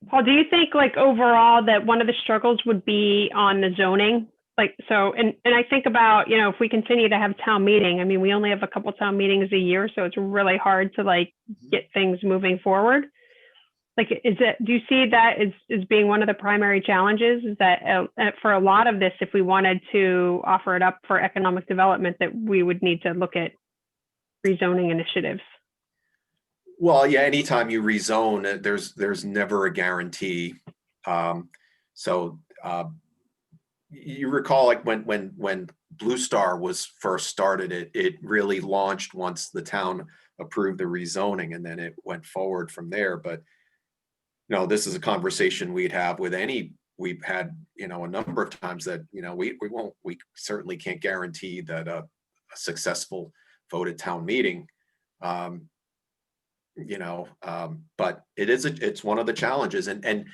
Paul, do you think like overall that one of the struggles would be on the zoning? Like, so, and I think about, you know, if we continue to have town meeting, I mean, we only have a couple town meetings a year, so it's really hard to like get things moving forward. Like, do you see that as being one of the primary challenges, is that for a lot of this, if we wanted to offer it up for economic development, that we would need to look at rezoning initiatives? Well, yeah, anytime you rezone, there's never a guarantee. You recall, like when Blue Star was first started, it really launched once the town approved the rezoning, and then it went forward from there. But no, this is a conversation we've had, you know, a number of times that, you know, we certainly can't guarantee that a successful vote at town meeting. You know, but it's one of the challenges, and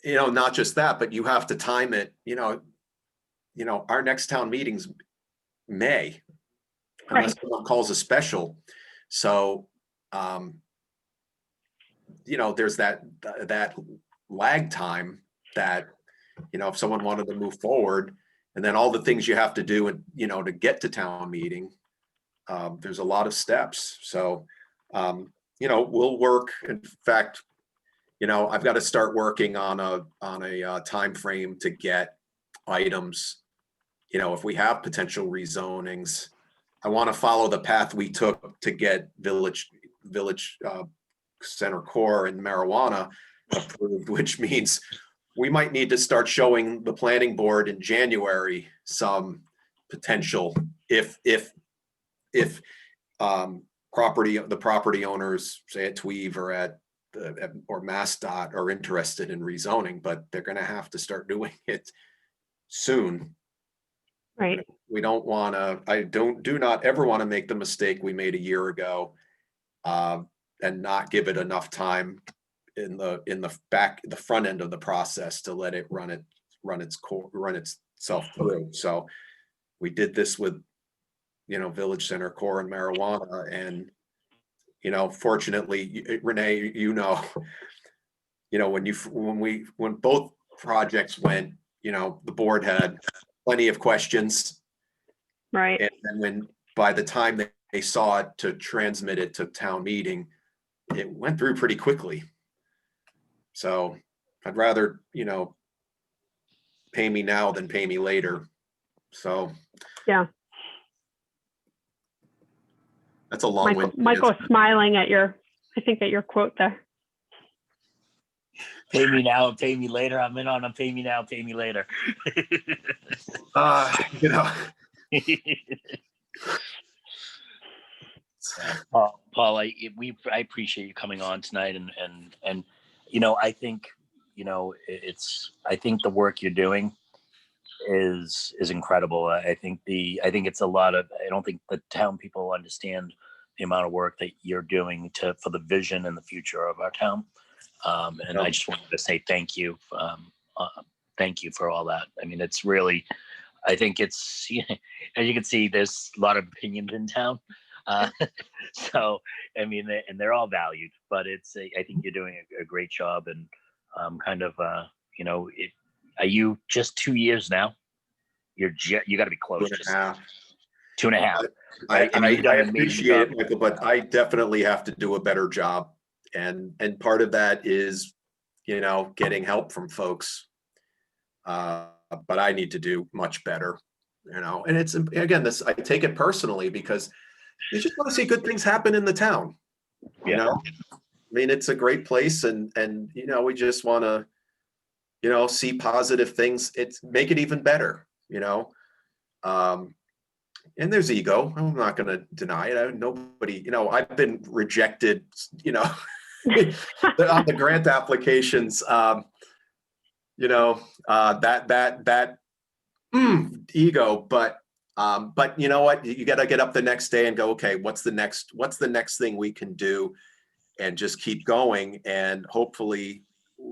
you know, not just that, but you have to time it. You know, our next town meeting's May, unless someone calls a special. So, you know, there's that lag time that, you know, if someone wanted to move forward, and then all the things you have to do, and you know, to get to town meeting, there's a lot of steps. So, you know, we'll work. In fact, you know, I've got to start working on a time frame to get items. You know, if we have potential rezonings, I want to follow the path we took to get village center core and marijuana approved, which means we might need to start showing the planning board in January some potential if the property owners, say at Tweave or MassDOT, are interested in rezoning, but they're going to have to start doing it soon. Right. We don't want to. Do not ever want to make the mistake we made a year ago, and not give it enough time in the front end of the process to let it run itself through. So we did this with, you know, village center core and marijuana, and you know, fortunately, Renee, you know, when both projects went, you know, the board had plenty of questions, Right. and then when by the time they saw it to transmit it to town meeting, it went through pretty quickly. So I'd rather, you know, pay me now than pay me later. So Yeah. that's a long way. Michael's smiling at your quote there. Pay me now, pay me later. I'm in on a pay me now, pay me later. You know, Paul, I appreciate you coming on tonight, and you know, I think, you know, I think the work you're doing is incredible. I think it's a lot of, I don't think the town people understand the amount of work that you're doing for the vision and the future of our town. And I just wanted to say thank you. Thank you for all that. I mean, it's really, I think it's, as you can see, there's a lot of opinions in town. So, I mean, and they're all valued, but I think you're doing a great job, and kind of, you know, are you just 2 years now? You got to be close. 2.5. 2.5. I mean, you've done I an amazing appreciate job. it, Michael, but I definitely have to do a better job. And part of that is, you know, getting help from folks. But I need to do much better, you know, and it's, again, I take it personally because you just want to see good things happen in the town. You know, I mean, it's a great place, and you know, we just want to, you know, see positive things. Make it even better, you know. And there's ego. I'm not going to deny it. Nobody, you know, I've been rejected, you know, on the grant applications. You know, that ego, but you know what? You got to get up the next day and go, okay, what's the next thing we can do, and just keep going. And hopefully,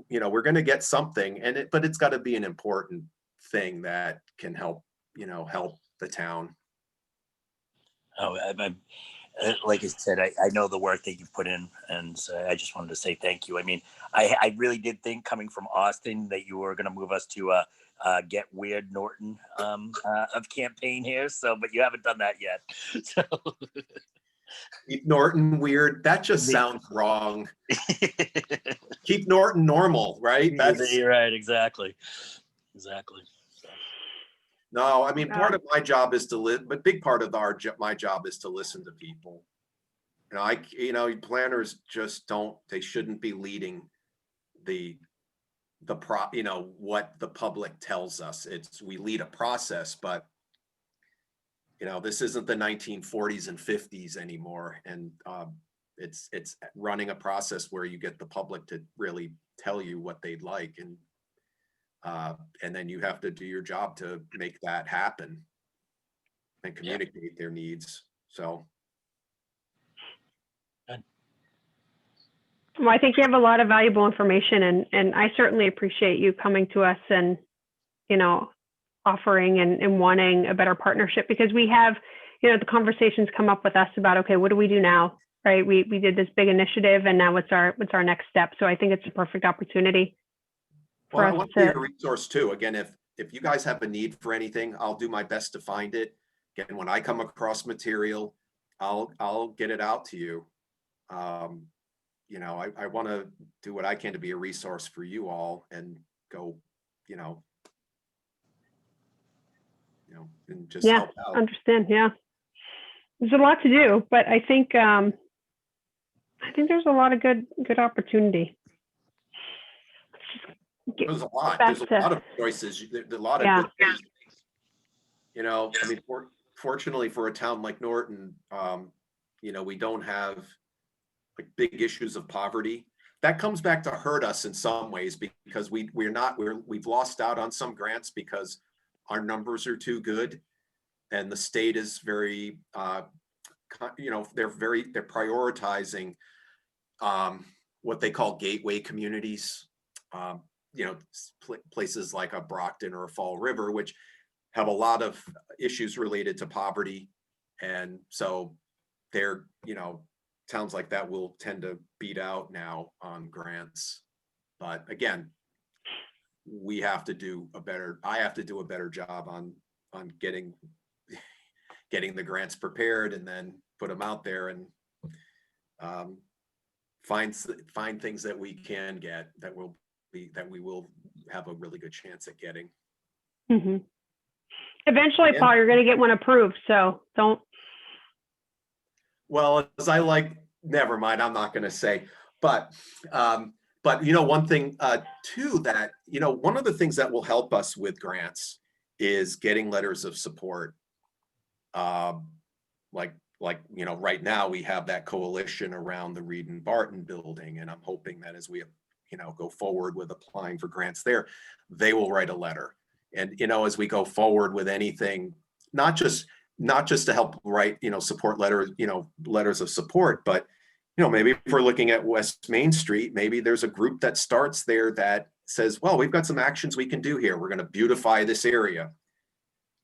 you know, we're going to get something, but it's got to be an important thing that can help, you know, help the town. Oh, like I said, I know the work that you put in, and I just wanted to say thank you. I mean, I really did think, coming from Austin, that you were going to move us to Get Weird Norton of campaign here. So, but you haven't done that yet. So. Keep Norton weird. That just sounds wrong. Keep Norton normal, right? You're right. Exactly. No, I mean, part of my job is to live, but big part of my job is to listen to people. You know, planners just they shouldn't be leading you know, what the public tells us. We lead a process, but you know, this isn't the 1940s and 50s anymore. And it's running a process where you get the public to really tell you what they'd like. And then you have to do your job to make that happen and communicate their needs. So. Well, I think you have a lot of valuable information, and I certainly appreciate you coming to us and, you know, offering and wanting a better partnership, because we have, you know, the conversations come up with us about, okay, what do we do now? Right. We did this big initiative, and now what's our next step? So I think it's a perfect opportunity. Well, I want to be a resource too. Again, if you guys have a need for anything, I'll do my best to find it. Again, when I come across material, I'll get it out to you. You know, I want to do what I can to be a resource for you all, and go, you know, and just help out. Understand. Yeah, there's a lot to do, but I think there's a lot of good opportunity. There's a lot. There's a lot of choices. There's a lot of good things. You know, I mean, fortunately for a town like Norton, you know, we don't have like big issues of poverty. That comes back to hurt us in some ways, because we've lost out on some grants because our numbers are too good, and the state is very, you know, they're prioritizing what they call gateway communities. You know, places like a Brockton or a Fall River, which have a lot of issues related to poverty. And so they're, you know, towns like that will tend to beat out now on grants. But again, I have to do a better job on getting the grants prepared, and then put them out there, and find things that we can get that we will have a really good chance at getting. Mm-hmm. Eventually, Paul, you're going to get one approved, so don't. Well, never mind, I'm not going to say, but But one thing too, that one of the things that will help us with grants is getting letters of support. Like right now we have that coalition around the Reed and Barton building, and I'm hoping that as we go forward with applying for grants there, they will write a letter. And as we go forward with anything, not just to help write support letters, letters of support, but maybe if we're looking at West Main Street, maybe there's a group that starts there that says, well, we've got some actions we can do here. We're going to beautify this area.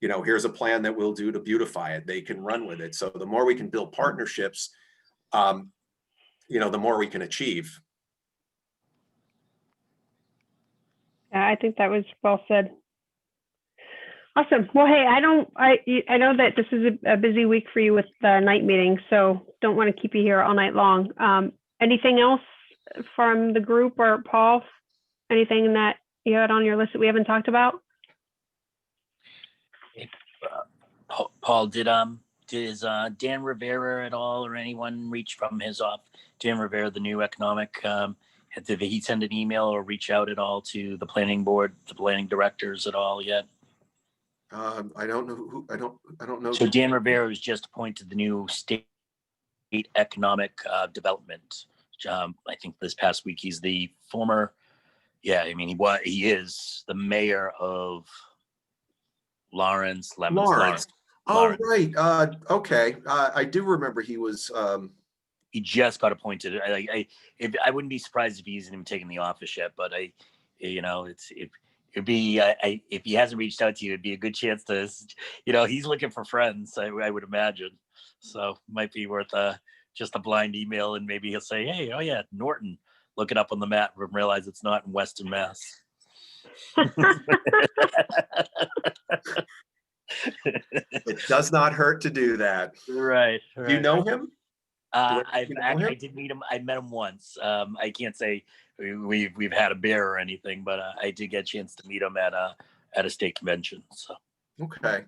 Here's a plan that we'll do to beautify it. They can run with it. So the more we can build partnerships, the more we can achieve. I think that was well said. Awesome. Well, hey, I know that this is a busy week for you with the night meeting, so don't want to keep you here all night long. Anything else from the group or Paul? Anything that you had on your list that we haven't talked about? Paul, did Dan Rivera at all, or anyone reach from his off? Dan Rivera, the new economic, did he send an email or reach out at all to the planning board, the planning directors at all yet? I don't know who. I don't know. So Dan Rivera was just appointed the new state economic development. I think this past week he's the former. Yeah, I mean he is the mayor of Lawrence. Lawrence. Oh, right. Okay. I do remember he was. He just got appointed. I wouldn't be surprised if he hasn't even taken the office yet. But it'd be if he hasn't reached out to you, it'd be a good chance to, he's looking for friends. I would imagine. So might be worth just a blind email, and maybe he'll say, "Hey, oh yeah, Norton." Look it up on the map and realize it's not in Western Mass. It does not hurt to do that. Right. Do you know him? I did meet him. I met him once. I can't say we've had a beer or anything, but I did get a chance to meet him at a state convention. So okay,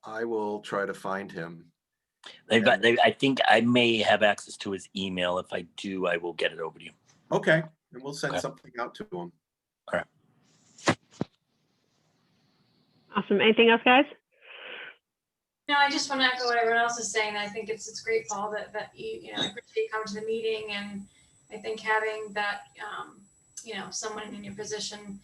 I will try to find him. I think I may have access to his email. If I do, I will get it over to you. Okay, and we'll send something out to him. All right. Awesome. Anything else, guys? No, I just want to echo what everyone else is saying. I think it's great, Paul, that you I appreciate coming to the meeting, and I think having that someone in your position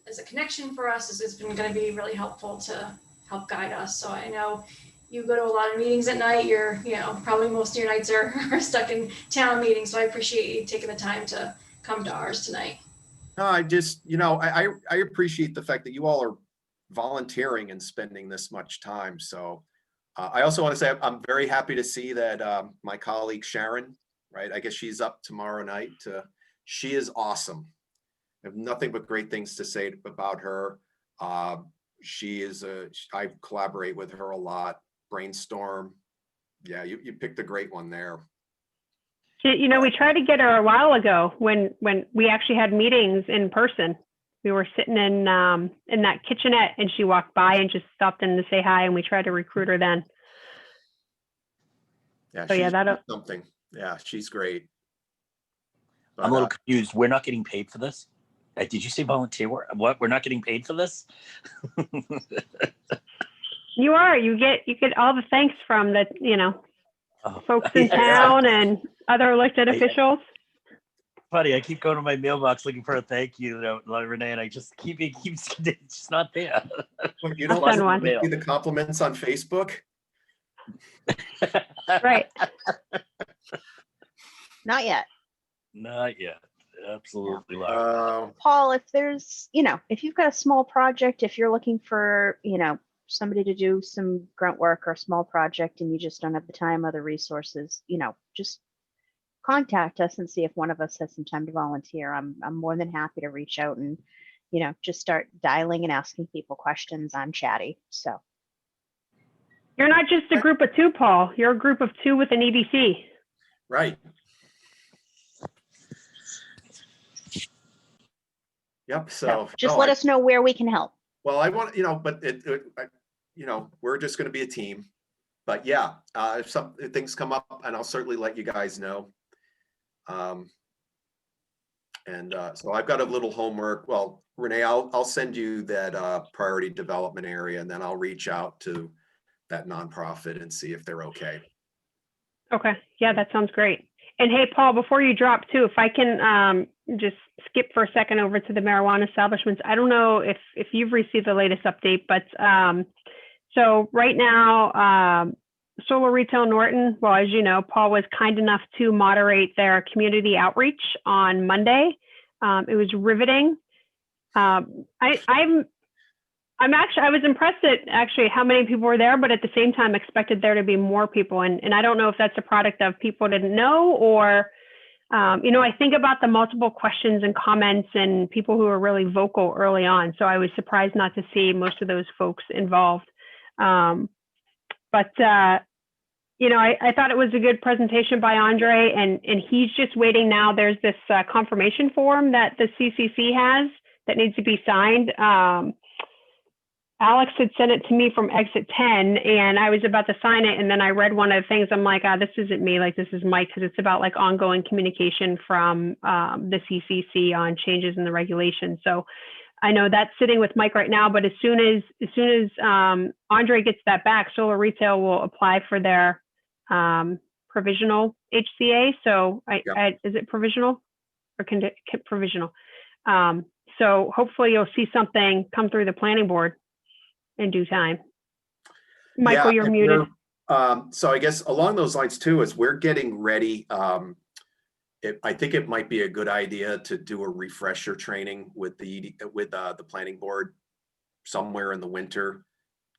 as a connection for us has been going to be really helpful to help guide us. So I know you go to a lot of meetings at night. You're probably most of your nights are stuck in town meetings. So I appreciate you taking the time to come to ours tonight. No, I just I appreciate the fact that you all are volunteering and spending this much time. So I also want to say I'm very happy to see that my colleague Sharon, right? I guess she's up tomorrow night. She is awesome. I have nothing but great things to say about her. She is I collaborate with her a lot. Brainstorm. Yeah, you picked a great one there. We tried to get her a while ago when we actually had meetings in person. We were sitting in that kitchenette, and she walked by and just stopped in to say hi, and we tried to recruit her then. Yeah, so she's something. Yeah, she's great. But, I'm a little confused. We're not getting paid for this? Did you say volunteer work? What? We're not getting paid for this? You are. You get all the thanks from the folks in town and other elected officials. Funny, I keep going to my mailbox looking for a thank you, Renee, and I just it's just not there. You don't want to see the compliments on Facebook? Right. Not yet. Not yet. Absolutely. Paul, if there's, if you've got a small project, if you're looking for, somebody to do some grunt work or a small project and you just don't have the time or the resources, just contact us and see if one of us has some time to volunteer. I'm more than happy to reach out and, just start dialing and asking people questions. I'm chatty. So you're not just a group of two, Paul. You're a group of two with an EDC. Right. Yep. So just let us know where we can help. Well, I want, but we're just going to be a team. But yeah, if some things come up, and I'll certainly let you guys know. And so I've got a little homework. Well, Renee, I'll send you that priority development area, and then I'll reach out to that nonprofit and see if they're okay. Okay. Yeah, that sounds great. And hey, Paul, before you drop too, if I can just skip for a second over to the marijuana establishments. I don't know if you've received the latest update, but so right now, Solar Retail Norton, well, as you know, Paul was kind enough to moderate their community outreach on Monday. It was riveting. I was impressed at actually how many people were there, but at the same time expected there to be more people. And I don't know if that's a product of people didn't know or, I think about the multiple questions and comments and people who were really vocal early on. So I was surprised not to see most of those folks involved. I thought it was a good presentation by Andre, and he's just waiting now. There's this confirmation form that the CCC has that needs to be signed. Alex had sent it to me from Exit 10, and I was about to sign it, and then I read one of the things. I'm like, this isn't me, like this is Mike, because it's about like ongoing communication from the CCC on changes in the regulation. So I know that's sitting with Mike right now, but as soon as Andre gets that back, Solar Retail will apply for their provisional HCA. So is it provisional or provisional? So hopefully you'll see something come through the planning board in due time. Michael, you're muted. So I guess along those lines too, as we're getting ready, I think it might be a good idea to do a refresher training with the planning board somewhere in the winter,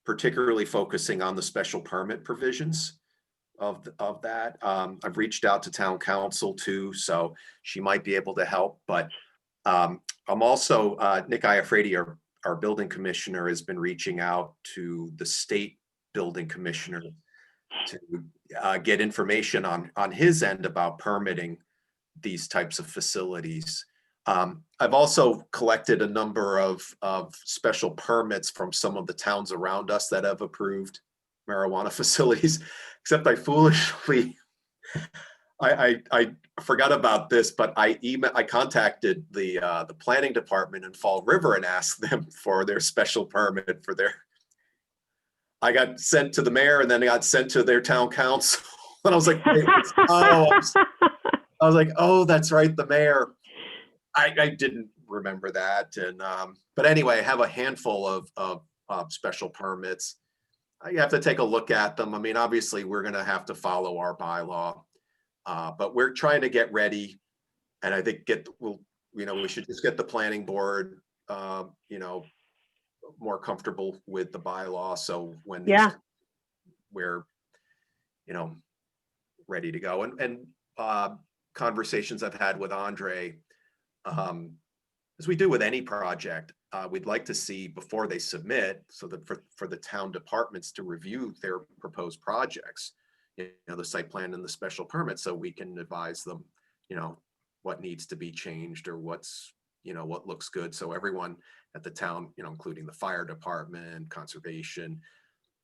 particularly focusing on the special permit provisions of that. I've reached out to town council too, so she might be able to help. But I'm also Nick Iafredi, our building commissioner, has been reaching out to the state building commissioner to get information on his end about permitting these types of facilities. I've also collected a number of special permits from some of the towns around us that have approved marijuana facilities, except I foolishly, I forgot about this, but I contacted the planning department in Fall River and asked them for their special permit for their, I got sent to the mayor and then I got sent to their town council. And I was like, oh, that's right, the mayor. I didn't remember that. And but anyway, I have a handful of special permits. You have to take a look at them. I mean, obviously we're going to have to follow our bylaw, but we're trying to get ready. And I think we should just get the planning board, more comfortable with the bylaw. So when we're, ready to go. And conversations I've had with Andre, as we do with any project, we'd like to see before they submit, so that for the town departments to review their proposed projects, the site plan and the special permit, so we can advise them, what needs to be changed or what looks good. So everyone at the town, including the fire department, conservation,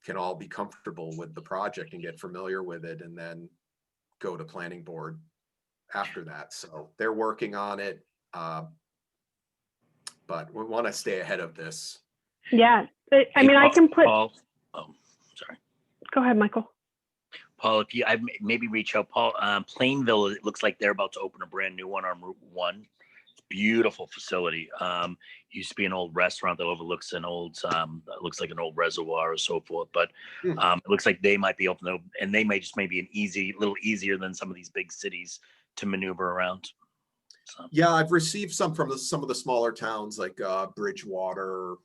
can all be comfortable with the project and get familiar with it, and then go to planning board after that. So they're working on it. But we want to stay ahead of this. Yeah. I can put. Paul, sorry. Go ahead, Michael. Paul, if I maybe reach out, Paul, Plainville, it looks like they're about to open a brand new one on Route 1. It's a beautiful facility. Used to be an old restaurant that overlooks an old, looks like an old reservoir or so forth. But it looks like they might be open, and they may just maybe a little easier than some of these big cities to maneuver around. So. Yeah, I've received some from some of the smaller towns like Bridgewater,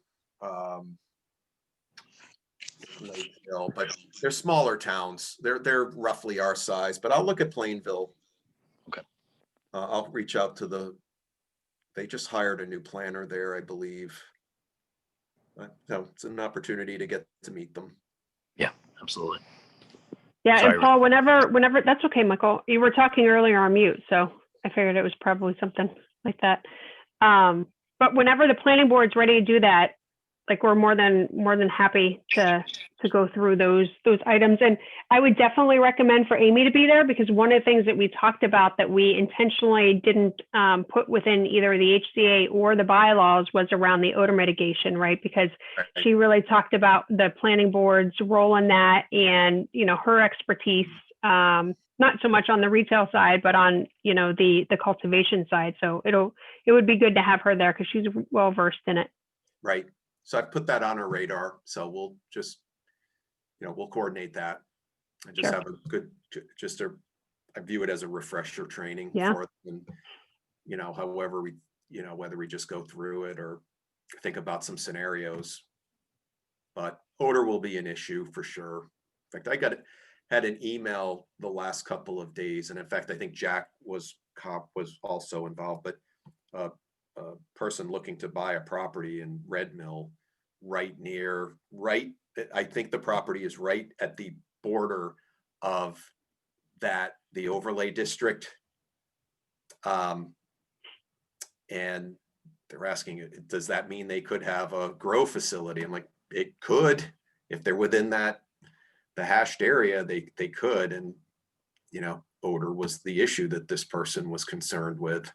Lakeville, but they're smaller towns. They're roughly our size, but I'll look at Plainville. Okay. I'll reach out to they just hired a new planner there, I believe. So it's an opportunity to get to meet them. Yeah, absolutely. Yeah, Sorry, and Paul, whenever that's okay, Michael. You were talking earlier on mute, so I figured it was probably something like that. But whenever the planning board's ready to do that, like we're more than happy to go through those items. And I would definitely recommend for Amy to be there, because one of the things that we talked about that we intentionally didn't put within either the HCA or the bylaws was around the odor mitigation, right? Because she really talked about the planning board's role in that, and her expertise, not so much on the retail side, but on the cultivation side. So it would be good to have her there because she's well versed in it. Right. So I've put that on our radar. So we'll just, we'll coordinate that and just Sure. have a good, I view it as a refresher training Yeah. for them. However we, whether we just go through it or think about some scenarios, but odor will be an issue for sure. In fact, had an email the last couple of days. And in fact, I think Jack was also involved, but a person looking to buy a property in Red Mill I think the property is right at the border of the overlay district. And they're asking, does that mean they could have a grow facility? I'm like, it could, if they're within the hashed area, they could. And, odor was the issue that this person was concerned with.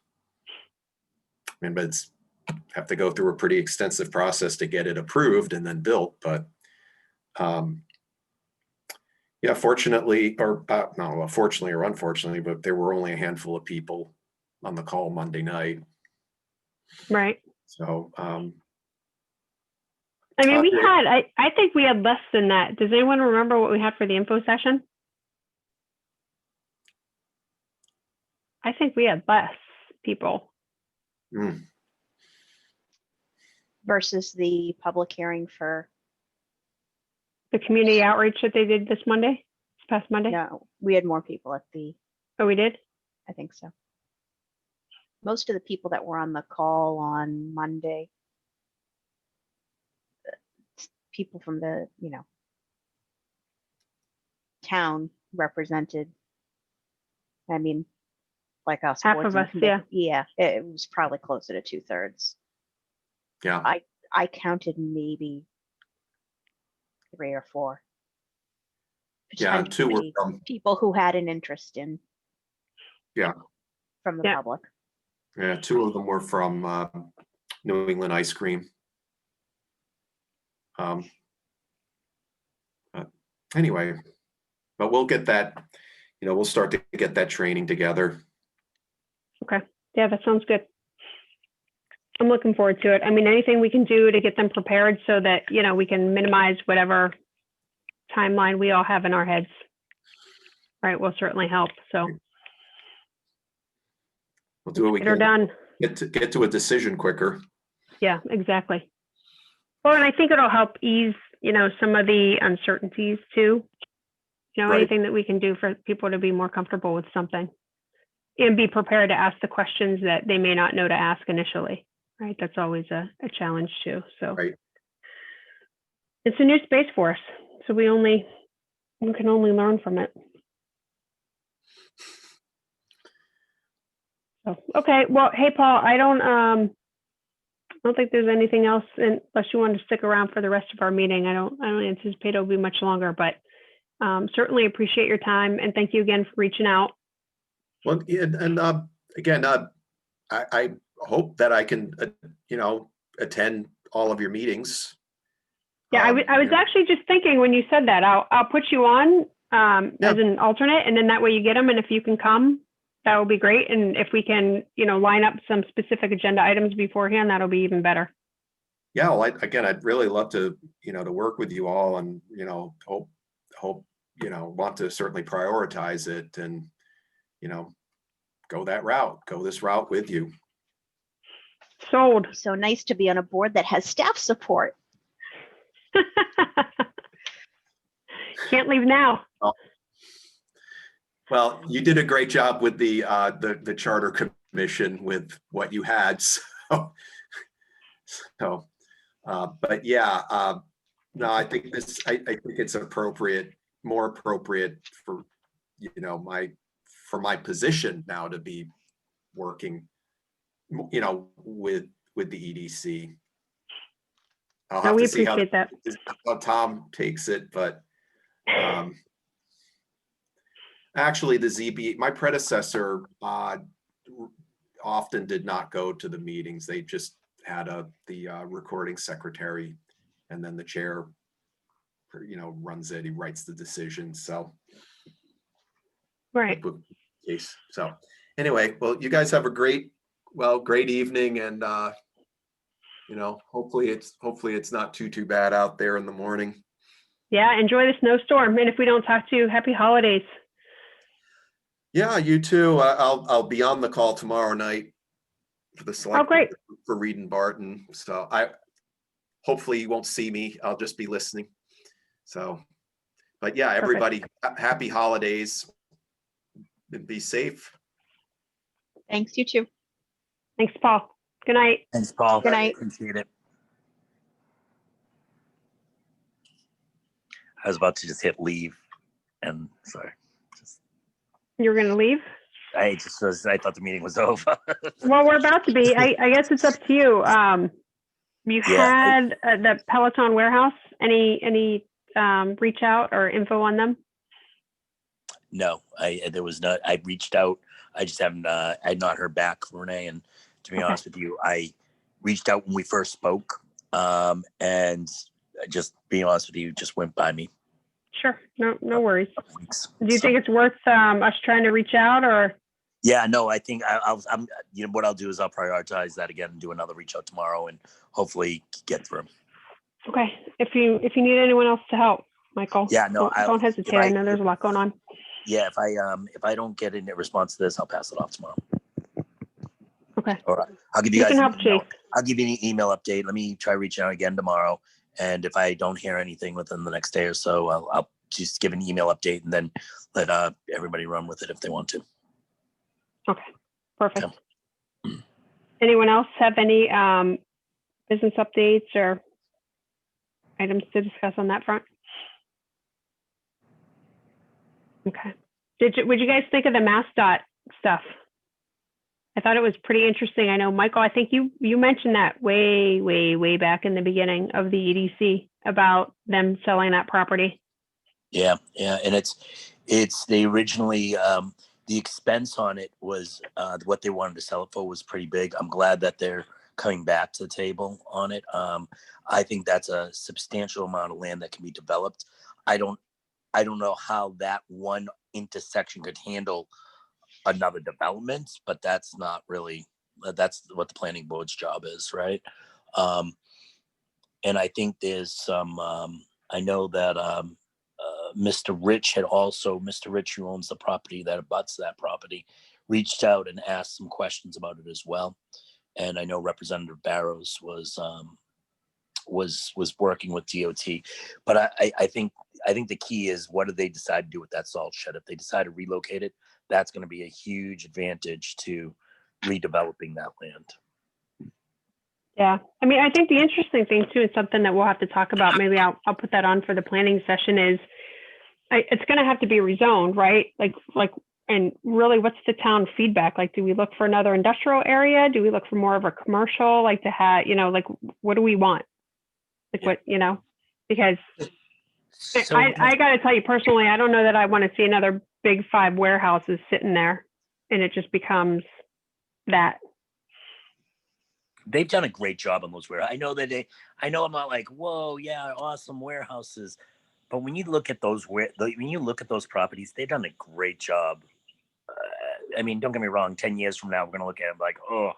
But it's have to go through a pretty extensive process to get it approved and then built. But yeah, fortunately, or no, fortunately or unfortunately, but there were only a handful of people on the call Monday night. Right. So I think we had less than that. Does anyone remember what we had for the info session? I think we had less people. Versus the public hearing for. The community outreach that they did this past Monday? No, we had more people at the. Oh, we did? I think so. Most of the people that were on the call on Monday, people from the, town represented. I mean, like us. Half of us, yeah. Yeah, it was probably closer to 2/3. Yeah. I counted maybe 3 or 4. Yeah, 2 were from people who had an interest in. Yeah. From the public. Yeah, 2 of them were from New England Ice Cream. Anyway, but we'll get that, we'll start to get that training together. Okay. Yeah, that sounds good. I'm looking forward to it. I mean, anything we can do to get them prepared so that, we can minimize whatever timeline we all have in our heads, right, will certainly help. So we'll do what we can. Done. Get to a decision quicker. Yeah, exactly. Well, and I think it'll help ease, some of the uncertainties too. Right. Anything that we can do for people to be more comfortable with something and be prepared to ask the questions that they may not know to ask initially, right? That's always a challenge too. So right. It's a new space for us. So we can only learn from it. So, okay. Well, hey, Paul, I don't think there's anything else unless you want to stick around for the rest of our meeting. I don't anticipate it'll be much longer, but certainly appreciate your time. And thank you again for reaching out. Well, and again, I hope that I can, attend all of your meetings. Yeah, I was actually just thinking when you said that, I'll put you on as an alternate, and then that way you get them. And if you can come, that would be great. And if we can, line up some specific agenda items beforehand, that'll be even better. Yeah, well, I'd really love to, to work with you all, and hope, want to certainly prioritize it, and go this route with you. Sold. So nice to be on a board that has staff support. Can't leave now. Well, you did a great job with the charter commission with what you had. But yeah, no, I think I think it's more appropriate for, for my position now to be working, with the EDC. I'll No, have we to see appreciate that. how Tom takes it, but actually the ZB, my predecessor often did not go to the meetings. They just had the recording secretary, and then the chair, runs it. He writes the decision. So, Right. case. So, anyway, well, you guys have a great evening, and hopefully it's not too bad out there in the morning. Yeah, enjoy the snowstorm. And if we don't talk to you, happy holidays. Yeah, you too. I'll be on the call tomorrow night for the select great. for Reed and Barton. So hopefully you won't see me. I'll just be listening. So, but yeah, everybody, happy holidays and be safe. Thanks, you too. Thanks, Paul. Good night. Thanks, Paul. Good night. Appreciate it. I was about to just hit leave, and sorry. You're going to leave? I thought the meeting was over. Well, we're about to be. I guess it's up to you. You had the Peloton warehouse. Any reach out or info on them? No, there was not. I reached out. I just haven't. I had not heard back from Renee. And to be honest with you, I reached out when we first spoke, and just being honest with you, just went by me. Sure. No worries. Weeks. Do you think it's worth us trying to reach out, or? Yeah, no, I think I'm. What I'll do is I'll prioritize that again and do another reach out tomorrow, and hopefully get through. Okay. If you need anyone else to help, Michael. Yeah, no, don't hesitate. I know there's a lot going on. Yeah, if I don't get a response to this, I'll pass it off tomorrow. Okay. All right. I'll give you guys. I'll give you an email update. Let me try reaching out again tomorrow, and if I don't hear anything within the next day or so, I'll just give an email update and then let everybody run with it if they want to. Okay. Perfect. Okay. Anyone else have any business updates or items to discuss on that front? Okay. Would you guys think of the MassDOT stuff? I thought it was pretty interesting. I know, Michael, I think you mentioned that way back in the beginning of the EDC about them selling that property. Yeah. And it's they originally, the expense on it was what they wanted to sell it for was pretty big. I'm glad that they're coming back to the table on it. I think that's a substantial amount of land that can be developed. I don't know how that one intersection could handle another development, but that's what the planning board's job is, right? And I think there's some, I know that Mr. Rich, who owns the property that abuts that property, reached out and asked some questions about it as well. And I know Representative Barrows was working with DOT, but I think the key is, what do they decide to do with that salt shed? If they decide to relocate it, that's going to be a huge advantage to redeveloping that land. Yeah. I mean, I think the interesting thing too is something that we'll have to talk about. Maybe I'll put that on for the planning session is it's going to have to be rezoned, right? And really, what's the town feedback? Like, do we look for another industrial area? Do we look for more of a commercial, like to have, what do we want? Because I got to tell you personally, I don't know that I want to see another big 5 warehouses sitting there and it just becomes that. They've done a great job on those warehouses. I know I'm not like, whoa, yeah, awesome warehouses. But when you look at those properties, they've done a great job. I mean, don't get me wrong, 10 years from now, we're going to look at them like, oh,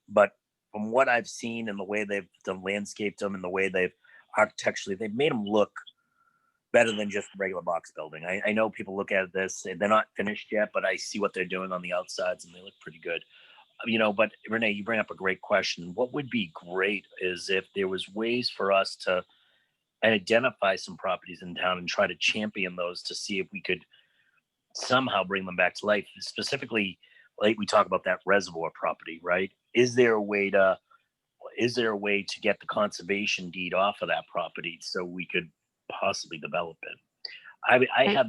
but from what I've seen and the way they've done landscaped them and the way they've architecturally, they've made them look better than just a regular box building. I know people look at this, they're not finished yet, but I see what they're doing on the outsides and they look pretty good. But Renee, you bring up a great question. What would be great is if there was ways for us to identify some properties in town and try to champion those to see if we could somehow bring them back to life. Specifically, like we talk about that reservoir property, right? Is there a way to get the conservation deed off of that property so we could possibly develop it? I had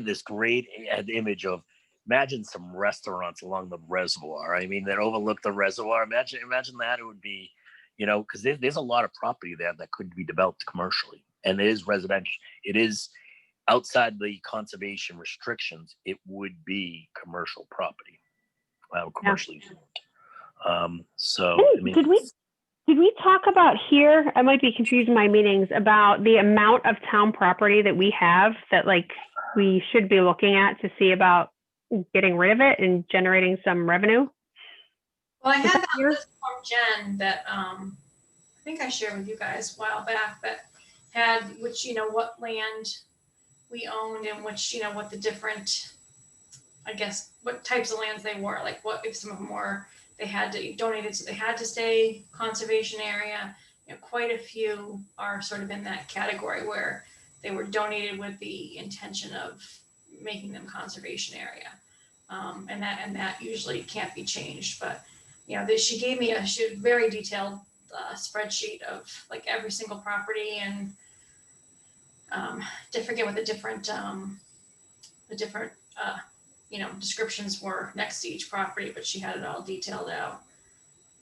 this great image of, imagine some restaurants along the reservoir. I mean, that overlook the reservoir. Imagine that. It would be, you know, because there's a lot of property there that could be developed commercially, and it is residential. It is outside the conservation restrictions. It would be commercial property, commercially. So Hey, I mean, did we talk about here? I might be confusing my meetings about the amount of town property that we have that like we should be looking at to see about getting rid of it and generating some revenue. Well, I Was had that that yours? list from Jen that I think I shared with you guys a while back that had which, you know, what land we owned and which, you know, what the different, I guess, what types of lands they were, like what if some of them were, they had to donate it, so they had to stay conservation area. You know, quite a few are sort of in that category where they were donated with the intention of making them conservation area. And that usually can't be changed, but you know, she gave me a very detailed spreadsheet of like every single property and to forget what the different you know, descriptions were next to each property, but she had it all detailed out.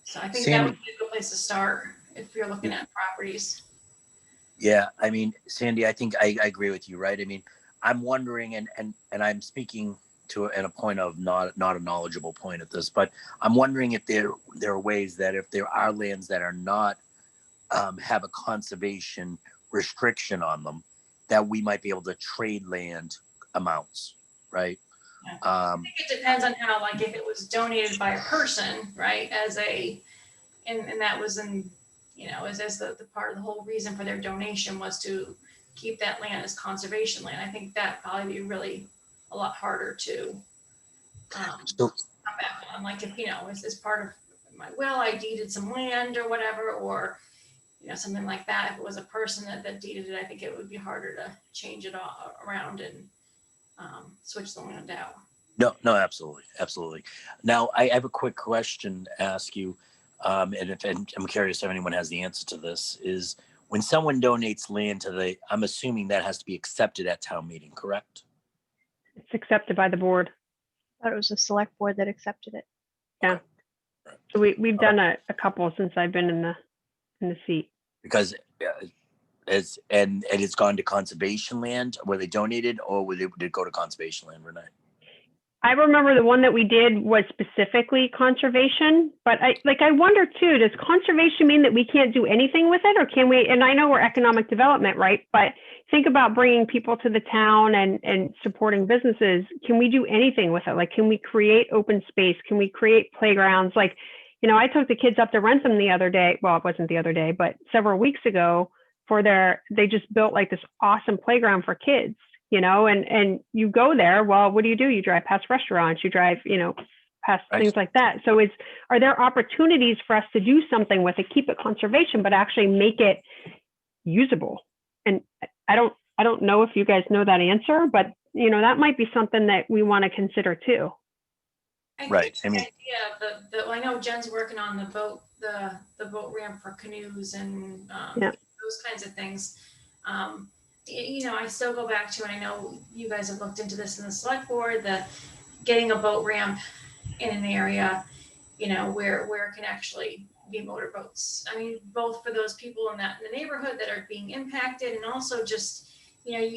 So I think that would be a good place to start if you're looking at properties. yeah, I mean, Sandy, I think I agree with you, right? I mean, I'm wondering, and I'm speaking to a point of not a knowledgeable point at this, but I'm wondering if there are ways that if there are lands that are not have a conservation restriction on them, that we might be able to trade land amounts, right? Yeah. I think it depends on how, like, if it was donated by a person, right, as a, and that was in, you know, as the part of the whole reason for their donation was to keep that land as conservation land. I think that probably be really a lot harder to So, come back on. Like if, you know, as part of my will, I deeded some land or whatever, or, you know, something like that. If it was a person that deeded it, I think it would be harder to change it all around and switch the land out. no, absolutely. Now, I have a quick question to ask you, and I'm curious if anyone has the answer to this, is when someone donates land to I'm assuming that has to be accepted at town meeting, correct? It's accepted by the board. I thought it was the select board that accepted it. Yeah. Okay. So we've done a couple since I've been in the seat. Because it's gone to conservation land where they donated, or did it go to conservation land, Renee? I remember the one that we did was specifically conservation, but I wonder too, does conservation mean that we can't do anything with it, or can we? And I know we're economic development, right? But think about bringing people to the town and supporting businesses. Can we do anything with it? Like, can we create open space? Can we create playgrounds? Like, you know, I took the kids up to Rentham the other day. Well, it wasn't the other day, but several weeks ago they just built like this awesome playground for kids. You know, and you go there, well, what do? You drive past restaurants, you drive, you know, past things like that. So are there opportunities for us to do something with it, keep it conservation, but actually make it usable? And I don't know if you guys know that answer, but you know, that might be something that we want to consider too. Right. I mean, yeah, I know Jen's working on the boat ramp for canoes and those kinds of things. You know, I still go back to, and I know you guys have looked into this in the select board, the getting a boat ramp in an area, you know, where it can actually be motorboats. I mean, both for those people in the neighborhood that are being impacted, and also just, you know,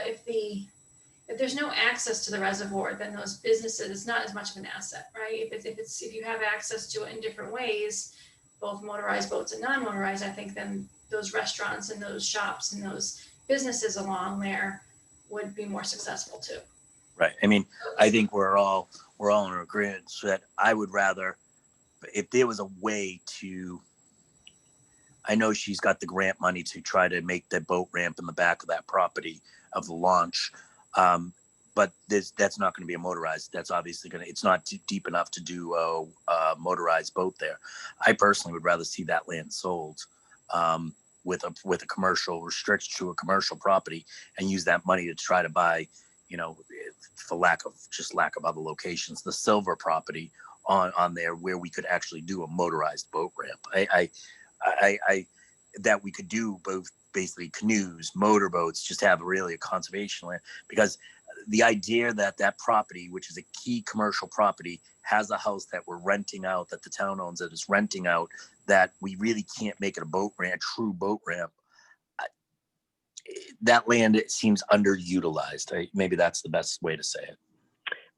if there's no access to the reservoir, then those businesses, it's not as much of an asset, right? If you have access to it in different ways, both motorized boats and non-motorized, I think then those restaurants and those shops and those businesses along there would be more successful too. Right. I mean, I think we're all in agreement that I would rather, if there was a way to, I know she's got the grant money to try to make the boat ramp in the back of that property of the launch. But that's not going to be a motorized. That's obviously it's not deep enough to do a motorized boat there. I personally would rather see that land sold with a commercial restriction to a commercial property, and use that money to try to buy, you know, for lack of other locations, the silver property on there where we could actually do a motorized boat ramp. I that we could do both basically canoes, motorboats, just have really a conservation land, because the idea that that property, which is a key commercial property, has a house that we're renting out, that the town owns, that is renting out, that we really can't make it a boat ramp, a true boat ramp. That land, it seems underutilized. Maybe that's the best way to say it.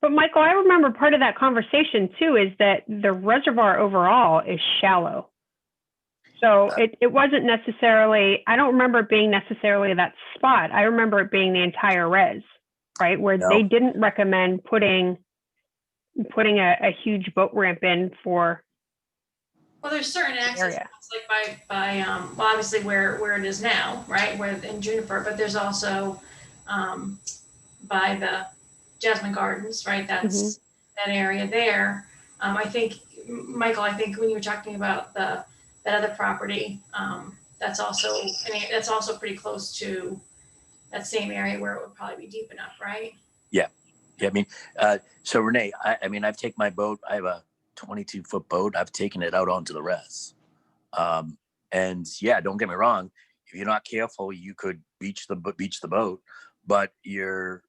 But Michael, I remember part of that conversation too is that the reservoir overall is shallow. So it wasn't necessarily, I don't remember it being necessarily that spot. I remember it being the entire res, right? Where No. they didn't recommend putting a huge boat ramp in for. Well, there's certain access Area. points, like by well, obviously where it is now, right, where in Juniper, but there's also by the Jasmine Gardens, right? That's that area there. I think, Michael, I think when you were talking about that other property, that's also pretty close to that same area where it would probably be deep enough, right? Yeah. I mean, so Renee, I mean, I've taken my boat. I have a 22-foot boat. I've taken it out onto the res. And yeah, don't get me wrong. If you're not careful, you could beach the boat, but there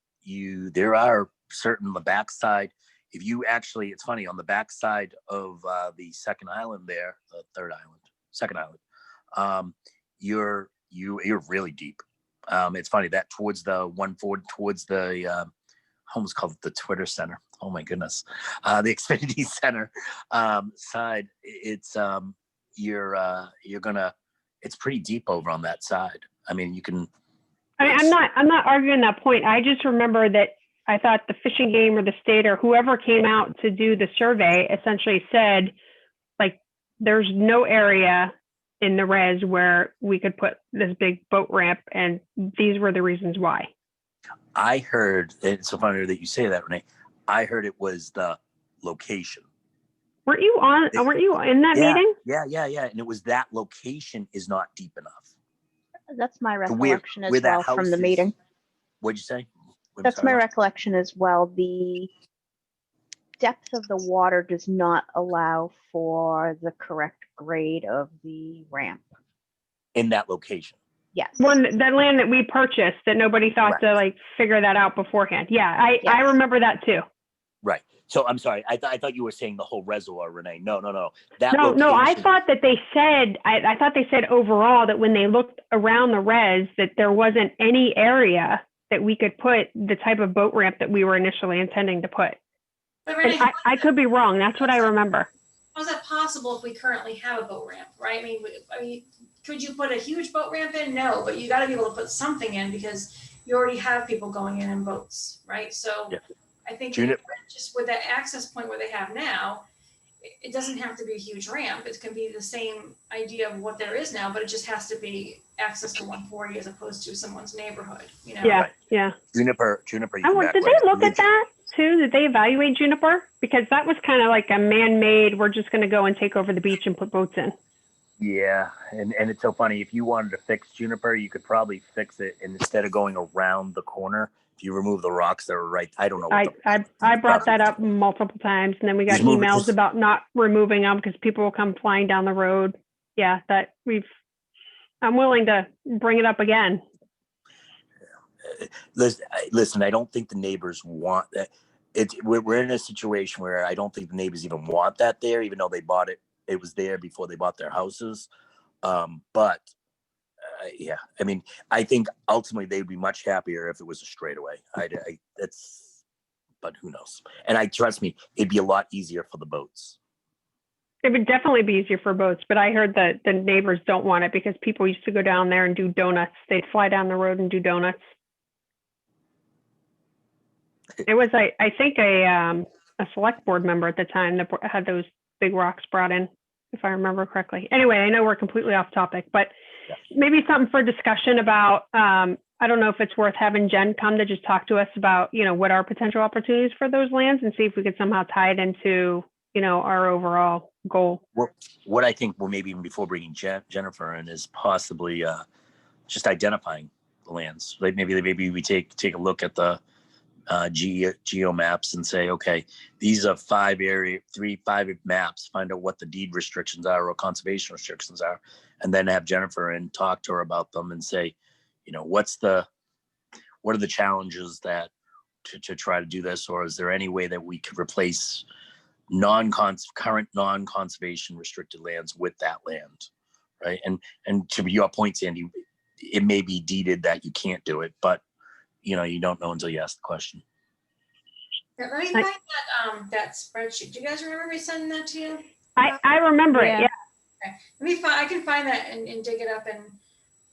are certain, the backside. If you actually, it's funny, on the backside of the second island there, the second island, you're really deep. It's funny that towards the towards the almost called the Twitter Center. Oh my goodness, the Xfinity Center side. It's it's pretty deep over on that side. I mean, you can. I'm not arguing that point. I just remember that I thought the Fish and Game or the state or whoever came out to do the survey essentially said, like, there's no area in the res where we could put this big boat ramp, and these were the reasons why. I heard, it's so funny that you say that, Renee. I heard it was the location. Weren't you in that meeting? Yeah. And it was that location is not deep enough. That's my recollection as well from the meeting. What'd you say? That's my recollection as well. The depth of the water does not allow for the correct grade of the ramp. In that location. Yes. That land that we purchased that nobody thought to like figure that out beforehand. Yeah, I remember that too. Right. So I'm sorry. I thought you were saying the whole reservoir, Renee. No. No. I thought that they said. I thought they said overall that when they looked around the res that there wasn't any area that we could put the type of boat ramp that we were initially intending to put. But Renee, I could be wrong. That's what I remember. How is that possible if we currently have a boat ramp, right? I mean, could you put a huge boat ramp in? No, but you got to be able to put something in because you already have people going in boats, right? So yeah. I think just with that access point where they have now, it doesn't have to be a huge ramp. It can be the same idea of what there is now, but it just has to be access to 140 as opposed to someone's neighborhood, you know? Yeah, yeah. Juniper. Did they look at that too? Did they evaluate Juniper? Because that was kind of like a man-made, we're just going to go and take over the beach and put boats in. Yeah, and it's so funny. If you wanted to fix Juniper, you could probably fix it, and instead of going around the corner, if you remove the rocks that are right, I don't know. I brought that up multiple times, and then we got emails about not removing them because people will come flying down the road. Yeah, I'm willing to bring it up again. Listen, I don't think the neighbors want that. We're in a situation where I don't think the neighbors even want that there, even though they bought it. It was there before they bought their houses. Yeah, I mean, I think ultimately they'd be much happier if it was a straightaway. But who knows? And trust me, it'd be a lot easier for the boats. It would definitely be easier for boats, but I heard that the neighbors don't want it because people used to go down there and do donuts. They'd fly down the road and do donuts. It was, I think, a select board member at the time that had those big rocks brought in, if I remember correctly. Anyway, I know we're completely off topic, but maybe something for discussion about, I don't know if it's worth having Jen come to just talk to us about, what are potential opportunities for those lands and see if we could somehow tie it into, our overall goal. Well, what I think, maybe even before bringing Jennifer in is possibly just identifying the lands. Like maybe we take a look at the geo maps and say, okay, these are 5 maps, find out what the deed restrictions are or conservation restrictions are, and then have Jennifer in, talk to her about them and say, what are the challenges that to try to do this, or is there any way that we could replace current non-conservation restricted lands with that land, right? And to your point, Sandy, it may be deeded that you can't do it, but you don't know until you ask the question. Yeah, let me find that spreadsheet. Do you guys remember me sending that to you? I remember it. Yeah. Okay. Let me find. I can find that and dig it up, and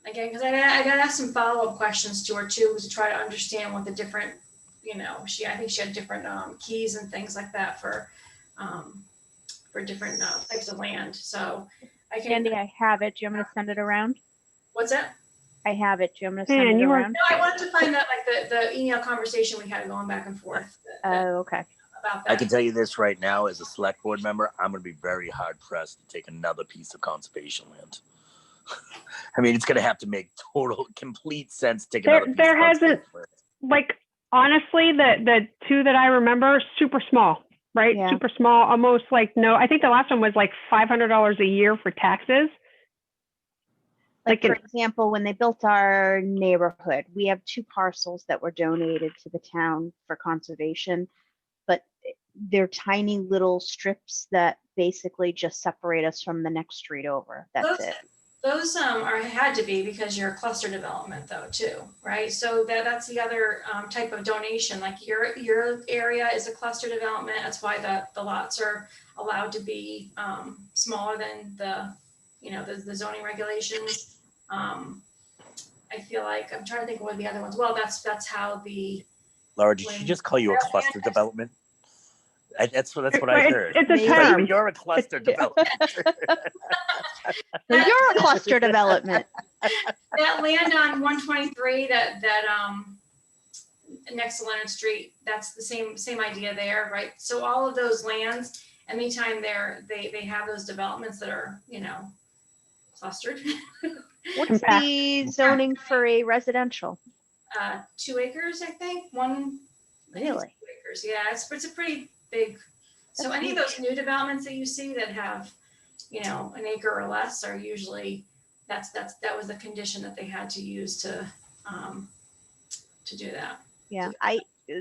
again, because I got to ask some follow-up questions to her too, to try to understand what the different, I think she had different keys and things like that for different types of land. So I can. Andy, I have it. Do you want me to send it around? What's that? I have it. Do you want me to send it around? No, I wanted to find out like the email conversation we had going back and forth. Oh, okay. About that. I can tell you this right now, as a select board member, I'm going to be very hard pressed to take another piece of conservation land. I mean, it's going to have to make complete sense to take another piece There of hasn't, like, honestly, the two that I remember, super small, right? Yeah. Super small, almost like no. I think the last one was like $500 a year for taxes. Like, for example, when they built our neighborhood, we have 2 parcels that were donated to the town for conservation, but they're tiny little strips that basically just separate us from the next street over. That's it. Those had to be because you're a cluster development though too, right? So that's the other type of donation. Like your area is a cluster development. That's why the lots are allowed to be smaller than the zoning regulations. I feel like I'm trying to think of what the other ones. Well, that's how the. Laura, did she just call you a cluster development? That's what I heard. It's a term. You're a cluster development. You're a cluster development. That land on 123, that next to Leonard Street, that's the same idea there, right? So all of those lands, anytime they have those developments that are clustered. What's the zoning for a residential? 2 acres, I think. One. Really? 2 acres. Yeah, it's a pretty big. So any of those new developments that you see that have, an acre or less are usually that was the condition that they had to use to do that. Yeah,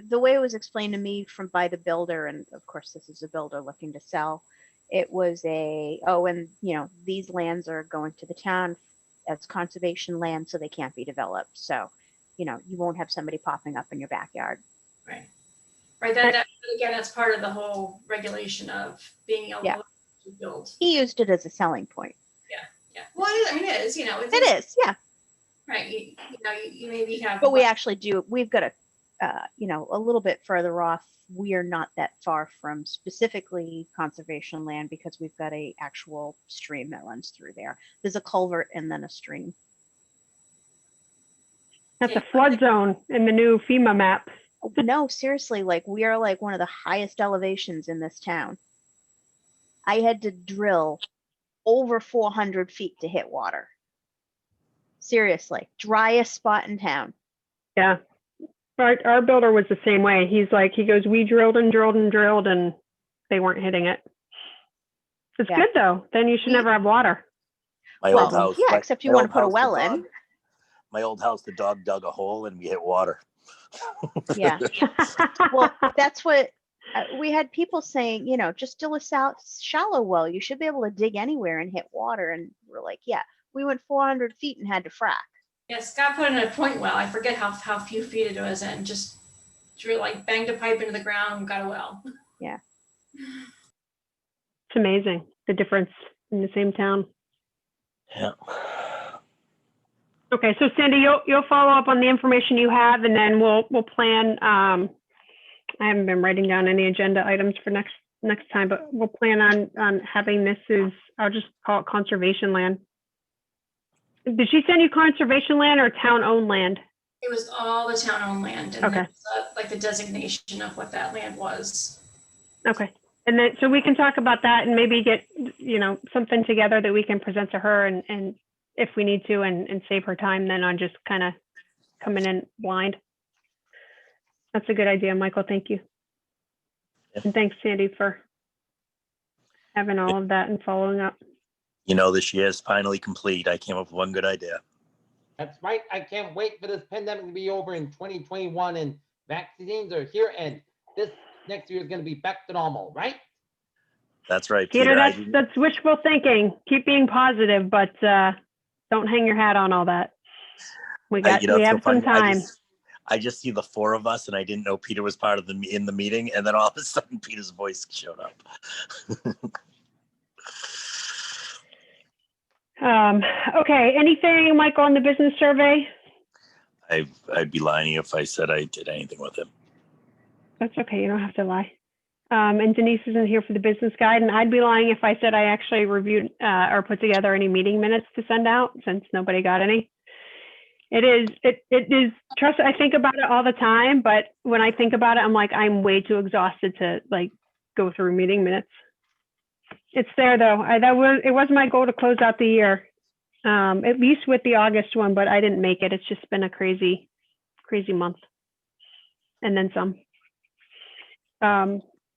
the way it was explained to me by the builder, and of course this is a builder looking to sell, it was these lands are going to the town as conservation land, so they can't be developed. So, you won't have somebody popping up in your backyard. Right. That again, that's part of the whole regulation of being able to build. He used it as a selling point. Yeah. Well, it is. It is. Yeah. Right. You maybe have. But we actually do. We've got a little bit further off. We are not that far from specifically conservation land because we've got a actual stream that runs through there. There's a culvert and then a stream. That's a flood zone in the new FEMA map. No, seriously, we are one of the highest elevations in this town. I had to drill over 400 feet to hit water. Seriously, driest spot in town. Yeah. Our builder was the same way. He goes, we drilled and drilled and drilled and they weren't hitting it. It's good though. Then you should never have water. My old house. Yeah, except you want to put a well in. My old house, the dog dug a hole and we hit water. Yeah. Well, that's what we had people saying, just drill a shallow well. You should be able to dig anywhere and hit water. And we're like, yeah, we went 400 feet and had to frack. Yeah, Scott put in a point well. I forget how few feet it was, and just banged a pipe into the ground and got a well. Yeah. It's amazing the difference in the same town. Yeah. Okay, so Sandy, you'll follow up on the information you have, and then we'll plan. I haven't been writing down any agenda items for next time, but we'll plan on having this I'll just call it conservation land. Did she send you conservation land or town-owned land? It was all the town-owned land, and okay. The designation of what that land was. Okay, and then so we can talk about that and maybe get something together that we can present to her, and if we need to, and save her time then on just kind of coming in blind. That's a good idea, Michael. Thank you. Yeah. And thanks, Sandy, for having all of that and following up. This year is finally complete. I came up with one good idea. That's right. I can't wait for this pandemic to be over in 2021 and vaccines are here and this next year is going to be back to normal, right? That's right, Peter, Peter. that's wishful thinking. Keep being positive, but don't hang your hat on all that. We have so some time. I just see the four of us, and I didn't know Peter was part of in the meeting, and then all of a sudden Peter's voice showed up. Okay, anything, Michael, on the business survey? I'd be lying if I said I did anything with it. That's okay, you don't have to lie. And Denise isn't here for the business guide, and I'd be lying if I said I actually reviewed or put together any meeting minutes to send out, since nobody got any. It is, trust, I think about it all the time, but when I think about it, I'm like, I'm way too exhausted to like go through meeting minutes. It's there though. It was my goal to close out the year, at least with the August one, but I didn't make it. It's just been a crazy, crazy month. And then some.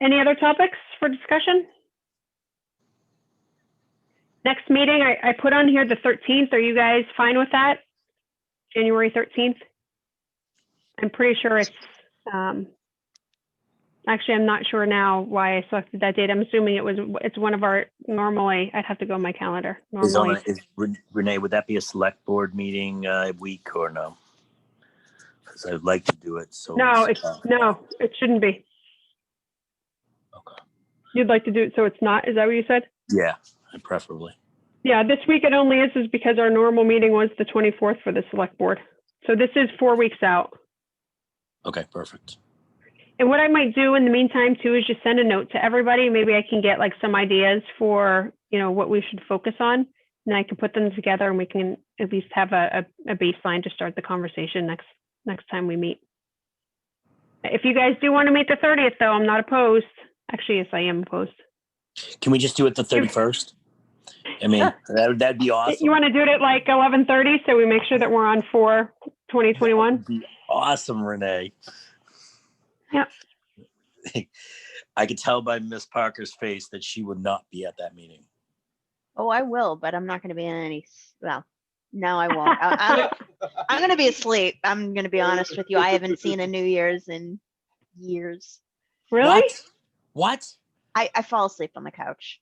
Any other topics for discussion? Next meeting, I put on here the 13th. Are you guys fine with that? January 13th? I'm pretty sure it's, actually, I'm not sure now why I selected that date. I'm assuming it's one of our, normally, I'd have to go on my calendar. Normally. Renee, would that be a select board meeting week or no? Because I'd like to do it. So no, it shouldn't be. Okay. You'd like to do it so it's not, is that what you said? Yeah, preferably. Yeah, this week it only is because our normal meeting was the 24th for the select board. So this is 4 weeks out. Okay, perfect. And what I might do in the meantime too is just send a note to everybody. Maybe I can get like some ideas for, what we should focus on. And I can put them together and we can at least have a baseline to start the conversation next time we meet. If you guys do want to meet the 30th though, I'm not opposed. Actually, yes, I am opposed. Can we just do it the 31st? I mean, that'd be awesome. You want to do it at like 11:30 so we make sure that we're on 4/2021? That'd be awesome, Renee. Yeah. I could tell by Miss Parker's face that she would not be at that meeting. Oh, I will, but I'm not going to be in any. Well, no, I won't. I'm going to be asleep. I'm going to be honest with you. I haven't seen a New Year's in years. Really? What? I fall asleep on the couch.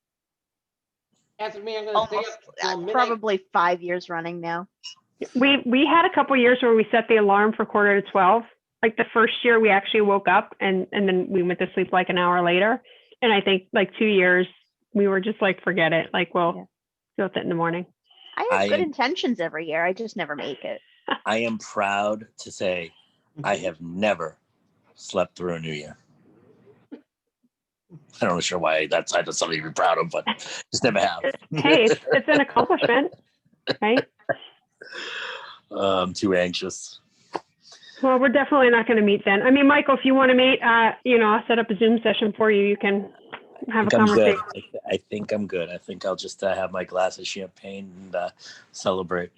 As for me, I'm going to stay Almost, up till midnight. probably 5 years running now. We had a couple years where we set the alarm for 11:45. Like the first year we actually woke up and then we went to sleep like an hour later. And I think like 2 years we were just like, forget it. Like, well, do it in the morning. I have good intentions every year. I just never make it. I am proud to say I have never slept through a New Year. I'm not sure why that's something to be proud of, but just never have. Hey, it's an accomplishment, right? I'm too anxious. Well, we're definitely not going to meet then. I mean, Michael, if you want to meet, I'll set up a Zoom session for you. You can have a conversation. I think I'm good. I think I'll just have my glass of champagne and celebrate.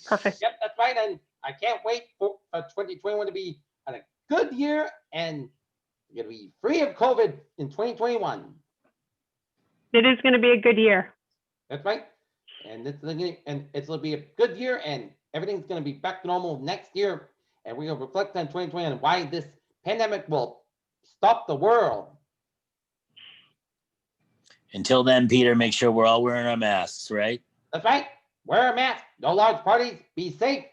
Perfect. Yep, that's right. And I can't wait for 2021 to be a good year and you're going to be free of COVID in 2021. It is going to be a good year. That's right. And it's going to be a good year and everything's going to be back to normal next year. And we're going to reflect on 2020 and why this pandemic will stop the world. Until then, Peter, make sure we're all wearing our masks, right? That's right. Wear a mask. No large parties. Be safe.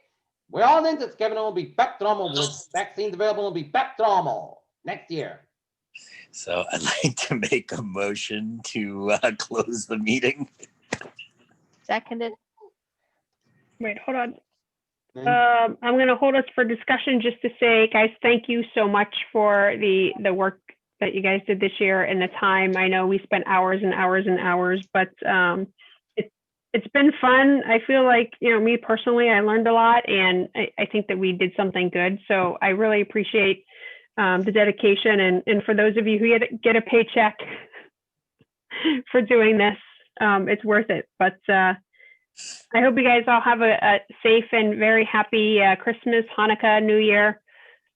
We're all in this, Kevin. We'll be back to normal with vaccines available. We'll be back to normal next year. So I'd like to make a motion to close the meeting. Seconded. Wait, hold on. I'm going to hold us for discussion just to say, guys, thank you so much for the work that you guys did this year and the time. I know we spent hours and hours and hours, but it's been fun. I feel like, me personally, I learned a lot and I think that we did something good. So I really appreciate the dedication. And for those of you who get a paycheck for doing this, it's worth it. But I hope you guys all have a safe and very happy Christmas, Hanukkah, New Year.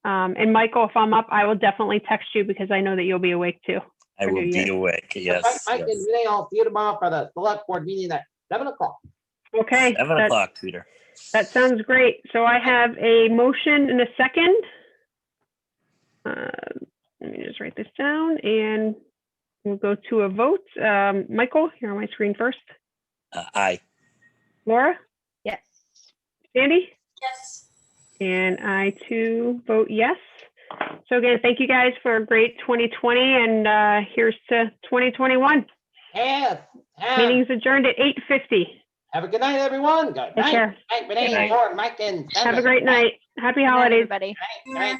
And Michael, if I'm up, I will definitely text you because I know that you'll be awake too. I will be awake. Yes. Mike and Renee, I'll see you tomorrow for the select board meeting at 7 o'clock. Okay. 7 o'clock, Peter. That sounds great. So I have a motion and a second. Let me just write this down and we'll go to a vote. Michael, here on my screen first. Aye. Laura, Yes. Sandy, Yes. and I too vote yes. So again, thank you guys for a great 2020, and here's to 2021. Yes. Meeting's adjourned at 8:50. Have a good night, everyone. Good Take night. care. Night, Renee, Good night. Lauren, Mike, and Have Sandra. a great night. Happy Good night, holidays. everybody. Good night.